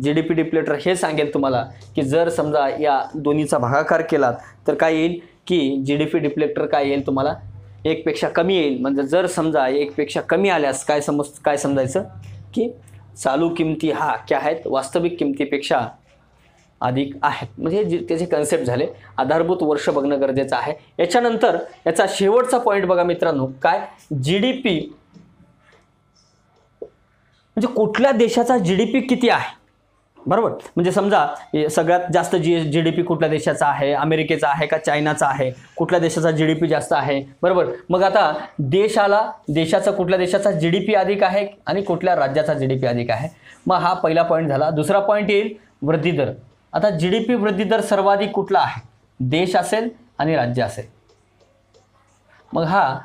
जीडीपी डिप्लेक्टर हे सांगेल तुम्हाला की जर समजा या दोन्हीचा भागाकार केलात तर काय येईल की जीडीपी डिप्लेक्टर काय येईल तुम्हाला 1 पेक्षा कमी येईल. म्हणजे जर समजा 1 पेक्षा कमी आल्यास काय समजायचं की चालू किमती हा क्या आहेत वास्तविक किमतीपेक्षा अधिक आहेत. म्हणजे त्याचे कन्सेप्ट झाले. आधारभूत वर्ष बघणं गरजेचं आहे. याच्यानंतर याचा शेवटचा पॉईंट बघा मित्रांनो काय जीडीपी म्हणजे कुठल्या देशाचा जीडीपी किती आहे. बरोबर म्हणजे समजा सगळ्यात जास्त जीडीपी कुठल्या देशाचा आहे अमेरिकेचा आहे का चायनाचा आहे कुठल्या देशाचा जीडीपी जास्त आहे. बरोबर मग आता देशाचा कुठल्या देशाचा जीडीपी अधिक आहे आणि कुठल्या राज्याचा जीडीपी अधिक आहे. मग हा पहिला पॉईंट झाला. दुसरा पॉईंट येईल वृद्धी दर. आता जीडीपी वृद्धी दर सर्वाधिक कुठला आहे देश असेल आणि राज्य असेल. मग हा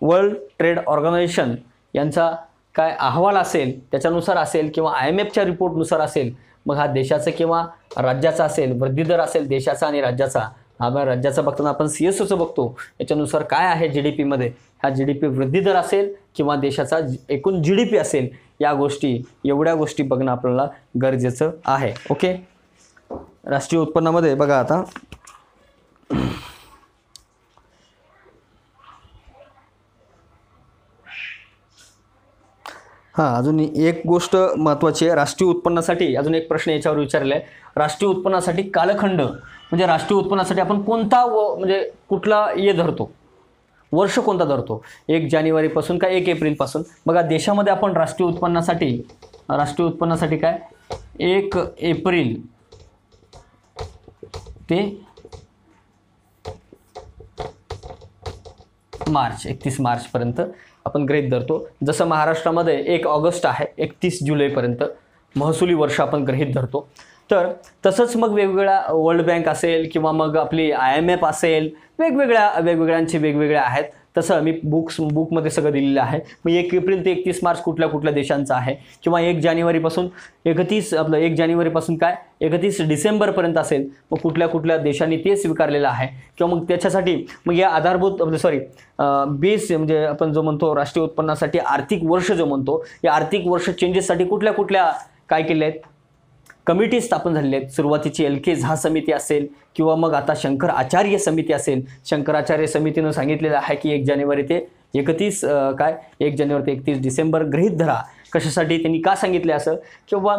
वर्ल्ड ट्रेड ऑर्गनायझेशन यांचा काय अहवाल असेल त्याच्यानुसार असेल किंवा IMFच्या रिपोर्टनुसार असेल. मग हा देशाचा किंवा राज्याचा असेल. वृद्धी दर असेल देशाचा आणि राज्याचा. हा राज्याचा बघताना आपण CSOचं बघतो याच्यानुसार काय आहे जीडीपी मध्ये हा जीडीपी वृद्धी दर असेल किंवा देशाचा एकूण जीडीपी असेल. या गोष्टी एवढ्या गोष्टी बघणं आपल्याला गरजेचं आहे. ओके राष्ट्रीय उत्पन्नामध्ये बघा आता अजून एक गोष्ट महत्त्वाची आहे. राष्ट्रीय उत्पन्नासाठी अजून एक प्रश्न याच्यावर विचारला आहे. राष्ट्रीय उत्पन्नासाठी कालखंड म्हणजे राष्ट्रीय उत्पन्नासाठी आपण कोणता म्हणजे कुठला धरतो वर्ष कोणता धरतो 1 जानेवारीपासून का 1 एप्रिलपासून. बघा देशामध्ये आपण राष्ट्रीय उत्पन्नासाठी काय 1 एप्रिल ते मार्च 31 मार्चपर्यंत आपण गृहीत धरतो. जसं महाराष्ट्रामध्ये 1 ऑगस्ट आहे 31 जुलैपर्यंत महसुली वर्ष आपण गृहीत धरतो. तर तसंच मग वेगवेगळ्या वर्ल्ड बँक असेल किंवा मग आपली IMF असेल वेगवेगळ्यांचे वेगवेगळे आहेत. तसं मी बुकमध्ये सगळं दिलेलं आहे. मग 1 एप्रिल ते 31 मार्च कुठल्या देशांचा आहे किंवा 1 जानेवारीपासून 1 जानेवारीपासून काय 31 डिसेंबरपर्यंत असेल मग कुठल्या देशांनी ते स्वीकारलेलं आहे. किंवा मग त्याच्यासाठी मग या आधारभूत बेस म्हणजे आपण जो म्हणतो राष्ट्रीय उत्पन्नासाठी आर्थिक वर्ष जो म्हणतो या आर्थिक वर्ष चेंजेससाठी कुठल्या काय केले आहेत कमिटी स्थापन झालेली आहेत. सुरुवातीची LK झा समिती असेल किंवा मग आता शंकराचार्य समिती असेल. शंकराचार्य समितीनं सांगितलेलं आहे की 1 जानेवारी ते 31 डिसेंबर गृहीत धरा. कशासाठी त्यांनी का सांगितले असं किंवा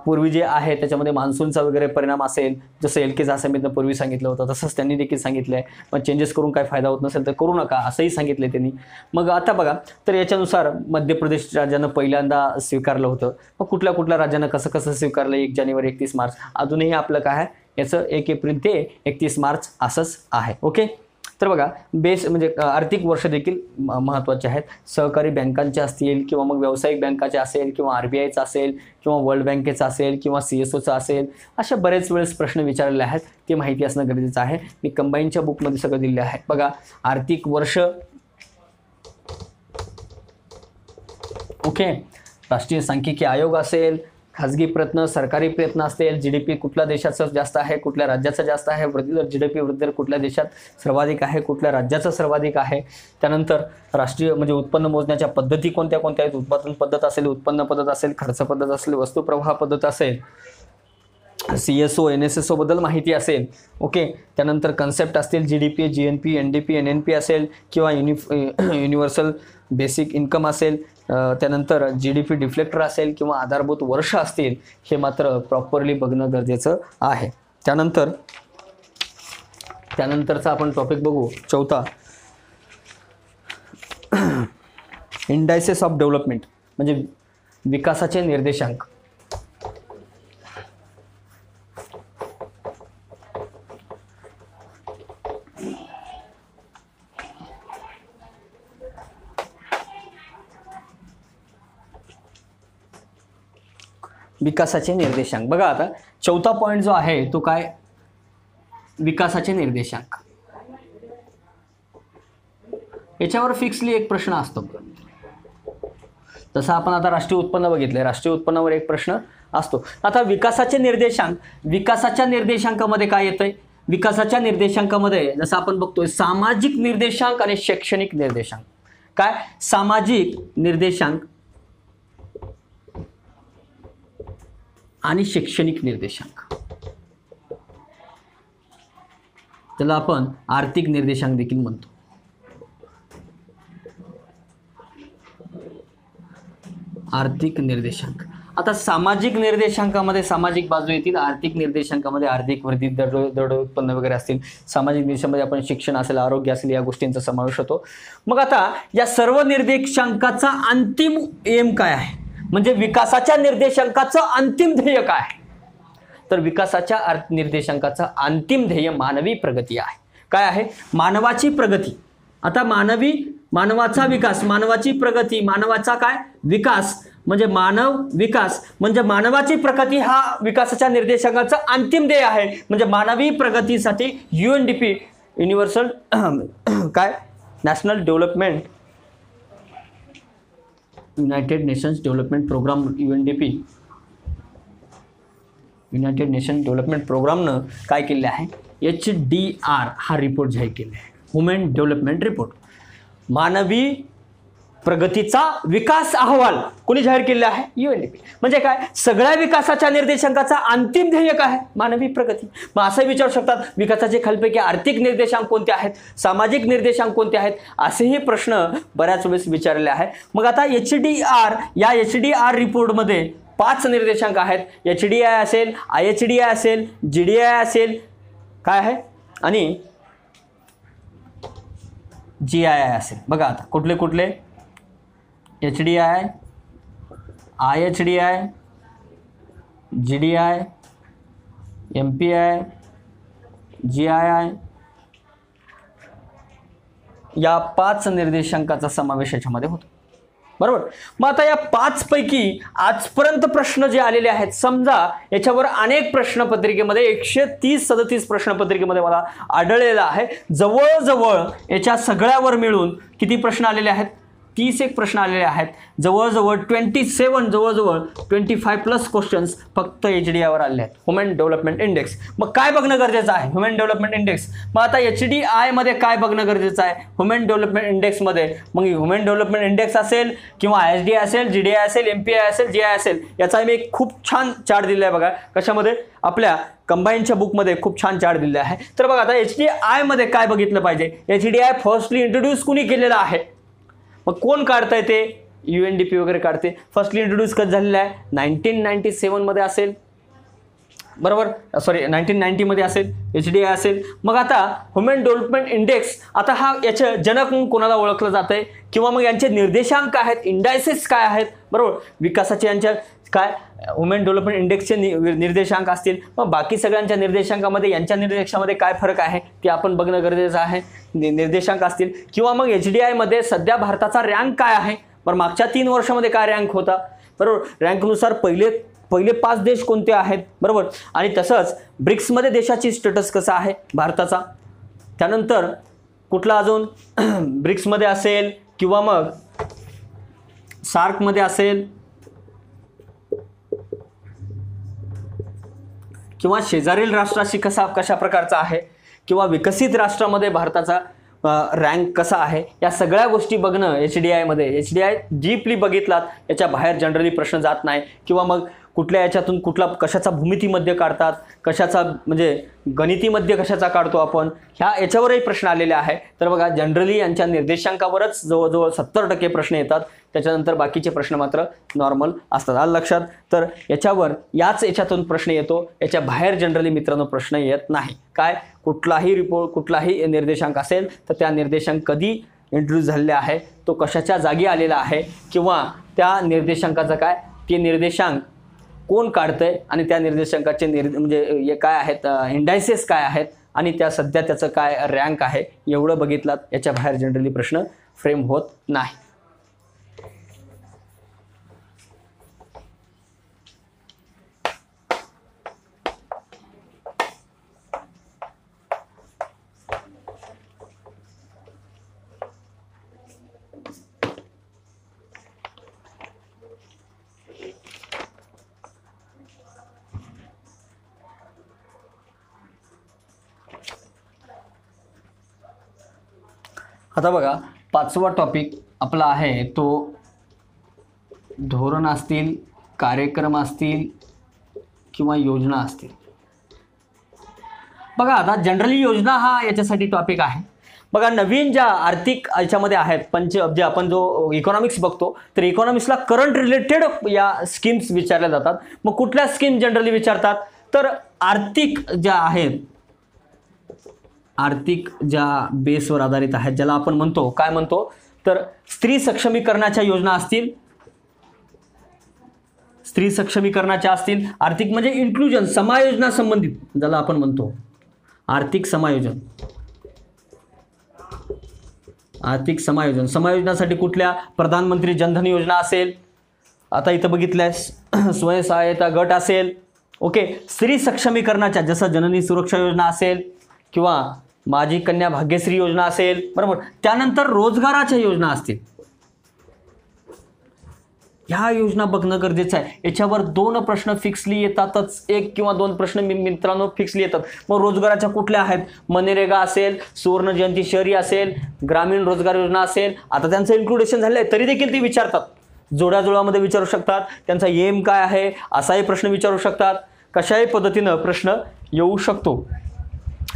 पूर्वी जे आहे त्याच्यामध्ये मान्सूनचा वगैरे परिणाम असेल जसं LK झा समितीनं पूर्वी सांगितलं होतं तसंच त्यांनी देखील सांगितलं आहे. मग चेंजेस करून काय फायदा होत नसेल तर करू नका असंही सांगितलं त्यांनी. मग आता बघा तर याच्यानुसार मध्य प्रदेश राज्यानं पहिल्यांदा स्वीकारलं होतं. मग कुठल्या राज्यानं कसं स्वीकारलं 1 जानेवारी 31 मार्च. अजूनही आपलं काय आहे याचं 1 एप्रिल ते 31 मार्च असंच आहे. ओके तर बघा बेस म्हणजे आर्थिक वर्ष देखील महत्त्वाचे आहेत. सहकारी बँकांचे असतील किंवा मग व्यावसायिक बँकाचे असेल किंवा RBIचा असेल किंवा वर्ल्ड बँकेचा असेल किंवा CSOचा असेल अशा बरेच वेळेस प्रश्न विचारलेले आहेत. ती माहिती असणं गरजेचं आहे. मी कंबाईनच्या बुकमध्ये सगळं दिलेलं आहे. बघा आर्थिक वर्ष ओके राष्ट्रीय सांख्यिकी आयोग असेल खाजगी प्रयत्न सरकारी प्रयत्न असतील जीडीपी कुठल्या देशाचं जास्त आहे कुठल्या राज्याचं जास्त आहे वृद्धी दर जीडीपी वृद्धी दर कुठल्या देशात सर्वाधिक आहे कुठल्या राज्याचं सर्वाधिक आहे. त्यानंतर राष्ट्रीय म्हणजे उत्पन्न मोजण्याच्या पद्धती कोणत्या आहेत. उत्पादन पद्धत असेल उत्पन्न पद्धत असेल खर्च पद्धत असेल वस्तू प्रवाह पद्धत असेल CSO NSSO बद्दल माहिती असेल. ओके त्यानंतर कन्सेप्ट असतील GDP GNP NDP NNP असेल किंवा युनिव्हर्सल बेसिक इन्कम असेल. त्यानंतर GDP डिफ्लेक्टर असेल किंवा आधारभूत वर्ष असतील हे मात्र प्रॉपरली बघणं गरजेचं आहे. त्यानंतरचा आपण टॉपिक बघू 4था इंडायसेस ऑफ डेव्हलपमेंट म्हणजे विकासाचे निर्देशांक. विकासाचे निर्देशांक. बघा आता चौथा पॉईंट जो आहे तो काय, विकासाचे निर्देशांक. याच्यावर फिक्सली एक प्रश्न असतो. जसं आपण आता राष्ट्रीय उत्पन्न बघितलंय, राष्ट्रीय उत्पन्नावर एक प्रश्न असतो. आता विकासाचे निर्देशांक, विकासाच्या निर्देशांकामध्ये काय येतंय, विकासाच्या निर्देशांकामध्ये जसं आपण बघतोय सामाजिक निर्देशांक आणि शैक्षणिक निर्देशांक. काय, सामाजिक निर्देशांक आणि शैक्षणिक निर्देशांक, त्याला आपण आर्थिक निर्देशांक देखील म्हणतो. आर्थिक निर्देशांक. आता सामाजिक निर्देशांकामध्ये सामाजिक बाजू येतील, आर्थिक निर्देशांकामध्ये आर्थिक वृद्धी दर उत्पन्न वगैरे असतील, सामाजिक निर्देशांमध्ये आपण शिक्षण असेल, आरोग्य असेल, या गोष्टींचा समावेश होतो. मग आता या सर्व निर्देशांकाचा अंतिम एम काय आहे, म्हणजे विकासाच्या निर्देशांकाचं अंतिम ध्येय काय आहे, तर विकासाच्या निर्देशांकाचं अंतिम ध्येय मानवी प्रगती आहे. काय आहे, मानवाची प्रगती. आता मानवाचा विकास, मानवाची प्रगती, मानवाचा काय विकास म्हणजे मानव विकास, म्हणजे मानवाची प्रगती हा विकासाच्या निर्देशांकाचा अंतिम ध्येय आहे. म्हणजे मानवी प्रगतीसाठी UNDP युनिव्हर्सल काय national development, united nations development programme, UNDP united nation development प्रोग्रामनं काय केले आहे, HDR हा रिपोर्ट जाहीर केला आहे, ह्युमन डेव्हलपमेंट रिपोर्ट. मानवी प्रगतीचा विकास अहवाल कोणी जाहीर केला आहे, UNDP. म्हणजे काय, सगळ्या विकासाच्या निर्देशांकाचा अंतिम ध्येय काय आहे, मानवी प्रगती. मग असं विचारू शकतात विकासाचे खालीलपैकी आर्थिक निर्देशांक कोणते आहेत, सामाजिक निर्देशांक कोणते आहेत, असेही प्रश्न बऱ्याच वेळेस विचारले आहे. मग आता HDR, या HDR रिपोर्टमध्ये 5 निर्देशांक आहेत. HDI असेल, IHDI असेल, GDI असेल, काय आहे आणि GII असेल. बघा आता कुठले कुठले, HDI, IHDI, GDI, MPI, GII, या 5 निर्देशांकाचा समावेश याच्यामध्ये होतो. बरोबर. मग आता या 5 पैकी आजपर्यंत प्रश्न जे आलेले आहेत, समजा याच्यावर अनेक प्रश्नपत्रिकेमध्ये 130-37 प्रश्नपत्रिकेमध्ये मला आढळलेला आहे, जवळजवळ याच्या सगळ्यावर मिळून किती प्रश्न आलेले आहेत, 31 प्रश्न आलेले आहेत. जवळजवळ 25+ क्वेश्चन्स फक्त HDI वर आलेले आहेत, ह्युमन डेव्हलपमेंट इंडेक्स. मग काय बघणं गरजेचं आहे, ह्युमन डेव्हलपमेंट इंडेक्स. मग आता HDI मध्ये काय बघणं गरजेचं आहे, ह्युमन डेव्हलपमेंट इंडेक्समध्ये. मग ह्युमन डेव्हलपमेंट इंडेक्स असेल किंवा IHDI असेल, GDI असेल, MPI असेल, GI असेल, याचा मी एक खूप छान चार्ट दिला आहे. बघा कशामध्ये, आपल्या कंबाईनच्या बुकमध्ये खूप छान चार्ट दिले आहे. तर बघा आता HDI मध्ये काय बघितलं पाहिजे, HDI फर्स्टली इंट्रोड्यूस कुणी केलेला आहे, मग कोण काढतंय ते, UNDP वगैरे काढते. फर्स्टली इंट्रोड्यूस कधी झालेला आहे, 1997 मध्ये असेल, बरोबर, सॉरी 1990 मध्ये असेल, HDI असेल. मग आता ह्युमन डेव्हलपमेंट इंडेक्स, आता हा याचे जनक म्हणून कोणाला ओळखलं जातंय, किंवा मग यांचे निर्देशांक काय आहेत, इंडायसेस काय आहेत, बरोबर, विकासाचे यांच्या काय ह्युमन डेव्हलपमेंट इंडेक्सचे निर्देशांक असतील. मग बाकी सगळ्यांच्या निर्देशांकामध्ये यांच्या निर्देशांकामध्ये काय फरक आहे ते आपण बघणं गरजेचं आहे. निर्देशांक असतील, किंवा मग HDI मध्ये सध्या भारताचा रँक काय आहे, बरं मागच्या 3 वर्षामध्ये काय रँक होता, बरोबर, रँकनुसार पहिले 5 देश कोणते आहेत, बरोबर, आणि तसंच ब्रिक्समध्ये देशाची स्टेटस कसा आहे भारताचा, त्यानंतर कुठला अजून ब्रिक्समध्ये असेल किंवा मग सार्कमध्ये असेल किंवा शेजारील राष्ट्राशी कशा प्रकारचा आहे, किंवा विकसित राष्ट्रामध्ये भारताचा रँक कसा आहे, या सगळ्या गोष्टी बघणं HDI मध्ये. HDI डीपली बघितलात याच्या बाहेर जनरली प्रश्न जात नाही, किंवा मग कुठल्या याच्यातून कशाचा भूमितीमध्ये काढतात, कशाचा म्हणजे गणितीमध्ये कशाचा काढतो आपण, याच्यावरही प्रश्न आलेले आहे. तर बघा जनरली यांच्या निर्देशांकावरच जवळजवळ 70% प्रश्न येतात, त्याच्यानंतर बाकीचे प्रश्न मात्र नॉर्मल असतात. आलं लक्षात. तर याच्यातून प्रश्न येतो, याच्या बाहेर जनरली मित्रांनो प्रश्न येत नाही. काय, कुठलाही रिपोर्ट, कुठलाही निर्देशांक असेल तर त्या निर्देशांक कधी इंट्रोड्यूस झालेले आहे, तो कशाच्या जागी आलेला आहे, किंवा त्या निर्देशांकाचं काय, ते निर्देशांक कोण काढतंय, आणि त्या निर्देशांकाचे म्हणजे काय आहेत, इंडायसेस काय आहेत, आणि सध्या त्याचं काय रँक आहे, एवढं बघितलात याच्या बाहेर जनरली प्रश्न फ्रेम होत नाही. आता बघा, 5वा टॉपिक आपला आहे तो धोरण असतील, कार्यक्रम असतील किंवा योजना असतील. बघा आता जनरली योजना हा याच्यासाठी टॉपिक आहे. बघा नवीन ज्या आर्थिक याच्यामध्ये आहेत जे आपण जो इकॉनॉमिक्स बघतो, तर इकॉनॉमिक्सला करंट रिलेटेड या स्कीम्स विचारल्या जातात. मग कुठल्या स्कीम जनरली विचारतात, तर आर्थिक ज्या आहेत, आर्थिक ज्या बेसवर आधारित आहेत, ज्याला आपण म्हणतो काय म्हणतो, तर स्त्री सक्षमीकरणाच्या योजना असतील, स्त्री सक्षमीकरणाच्या असतील, आर्थिक म्हणजे इन्क्लुजन, समायोजना संबंधित ज्याला आपण म्हणतो आर्थिक समायोजन. आर्थिक समायोजन, समायोजनासाठी कुठल्या, प्रधानमंत्री जनधन योजना असेल, आता इथं बघितल्यास स्वयंसहायता गट असेल, ओके, स्त्री सक्षमीकरणाच्या जसं जननी सुरक्षा योजना असेल किंवा माझी कन्या भाग्यश्री योजना असेल, बरोबर. त्यानंतर रोजगाराच्या योजना असतील. ह्या योजना बघणं गरजेचं आहे. याच्यावर 2 प्रश्न फिक्सली येतातच, 1 किंवा 2 प्रश्न मित्रांनो फिक्सली येतात. मग रोजगाराच्या कुठल्या आहेत, मनरेगा असेल, सुवर्ण जयंती शहरी असेल, ग्रामीण रोजगार योजना असेल. आता त्यांचं इन्क्लुडेशन झालं आहे तरी देखील ते विचारतात, जोड्याजोड्यामध्ये विचारू शकतात, त्यांचा एम काय आहे असाही प्रश्न विचारू शकतात. कशाही पद्धतीनं प्रश्न येऊ शकतो.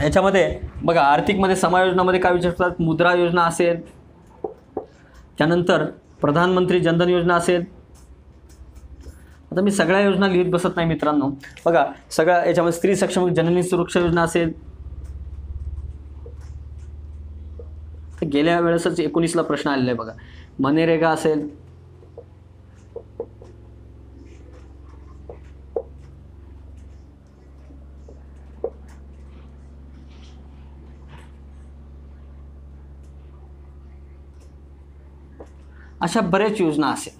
याच्यामध्ये बघा आर्थिकमध्ये समायोजनामध्ये काय विचारतात, मुद्रा योजना असेल, त्यानंतर प्रधानमंत्री जनधन योजना असेल. आता मी सगळ्या योजना लिहित बसत नाही मित्रांनो. बघा सगळ्या याच्यामध्ये स्त्री सक्षम जननी सुरक्षा योजना असेल, गेल्या वेळेसच 19ला प्रश्न आलेला आहे बघा. मनरेगा असेल, अशा बऱ्याच योजना असेल,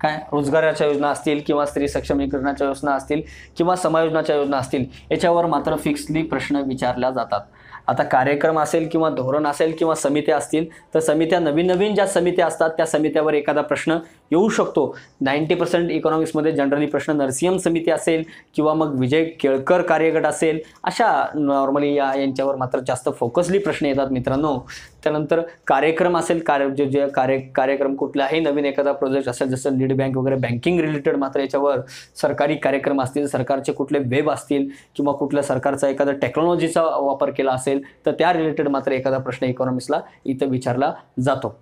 काय रोजगाराच्या योजना असतील किंवा स्त्री सक्षमीकरणाच्या योजना असतील किंवा समायोजनाच्या योजना असतील. याच्यावर मात्र फिक्सली प्रश्न विचारल्या जातात. आता कार्यक्रम असेल किंवा धोरण असेल किंवा समित्या असतील, तर समित्या नवीन ज्या समित्या असतात त्या समित्यावर एखादा प्रश्न येऊ शकतो. 90% इकॉनॉमिक्समध्ये जनरली प्रश्न नरसिंहम समिती असेल किंवा मग विजय केळकर कार्यगट असेल, अशा नॉर्मली यांच्यावर मात्र जास्त फोकसली प्रश्न येतात मित्रांनो. त्यानंतर कार्यक्रम असेल, जे कार्यक्रम कुठलाही नवीन एखादा प्रोजेक्ट असेल जसं लीड बँक वगैरे बँकिंग रिलेटेड, मात्र याच्यावर सरकारी कार्यक्रम असतील, सरकारचे कुठले वेब असतील किंवा कुठल्या सरकारचा एखादा टेक्नॉलॉजीचा वापर केला असेल तर त्या रिलेटेड मात्र एखादा प्रश्न इकॉनॉमिक्सला इथं विचारला जातो.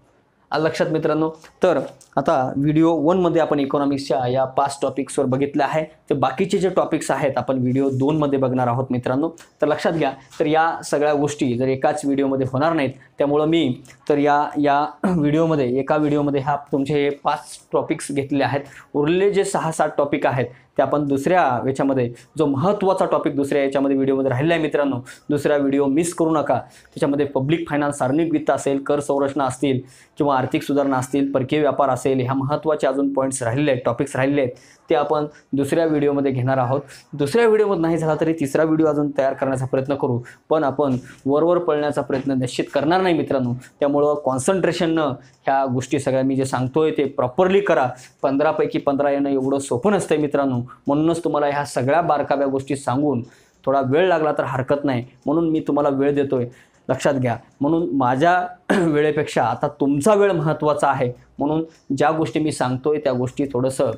लक्षात मित्रांनो. तर आता व्हिडिओ 1 मध्ये आपण इकॉनॉमिक्सच्या या 5 टॉपिक्सवर बघितले आहे. ते बाकीचे जे टॉपिक्स आहेत आपण व्हिडिओ 2 मध्ये बघणार आहोत मित्रांनो. तर लक्षात घ्या, तर या सगळ्या गोष्टी जर एकाच व्हिडिओमध्ये होणार नाहीत, त्यामुळं मी तर या व्हिडिओमध्ये एका व्हिडिओमध्ये तुमचे हे 5 टॉपिक्स घेतलेले आहेत. उरलेले जे 6-7 टॉपिक आहेत ते आपण दुसऱ्या याच्यामध्ये, जो महत्त्वाचा टॉपिक दुसऱ्या याच्यामध्ये व्हिडिओमध्ये राहिला आहे मित्रांनो, दुसरा व्हिडिओ मिस करू नका. त्याच्यामध्ये पब्लिक फायनान्स, सार्वजनिक वित्त असेल, कर संरचना असतील किंवा आर्थिक सुधारणा असतील, परकीय व्यापार असेल, ह्या महत्त्वाचे अजून पॉईंट्स राहिलेले आहेत, टॉपिक्स राहिलेले आहेत, ते आपण दुसऱ्या व्हिडिओमध्ये घेणार आहोत. दुसऱ्या व्हिडिओमध्ये नाही झाला तरी तिसरा व्हिडिओ अजून तयार करण्याचा प्रयत्न करू, पण आपण वर पळण्याचा प्रयत्न निश्चित करणार नाही मित्रांनो. त्यामुळं कॉन्सन्ट्रेशननं ह्या गोष्टी सगळ्या मी जे सांगतोय ते प्रॉपरली करा. 15 पैकी 15 येणं एवढं सोपं नसतंय मित्रांनो. म्हणूनच तुम्हाला ह्या सगळ्या बारकाव्या गोष्टी सांगून थोडा वेळ लागला तर हरकत नाही, म्हणून मी तुम्हाला वेळ देतोय, लक्षात घ्या. म्हणून माझ्या वेळेपेक्षा आता तुमचा वेळ महत्त्वाचा आहे, म्हणून ज्या गोष्टी मी सांगतोय त्या गोष्टी थोडंसं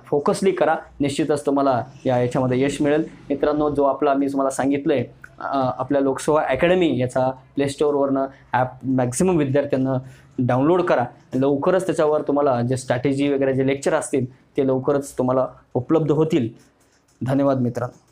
फोकसली करा. निश्चितच तुम्हाला याच्यामध्ये यश मिळेल मित्रांनो. जो आपला मी तुम्हाला सांगितलं आहे आपल्या लोकसेवा अकॅडमी, याचा प्ले स्टोअरवरनं ॲप मॅक्झिमम विद्यार्थ्यांना डाउनलोड करा. लवकरच त्याच्यावर तुम्हाला जे स्ट्रॅटेजी वगैरे जे लेक्चर असतील ते लवकरच तुम्हाला उपलब्ध होतील. धन्यवाद मित्रांनो.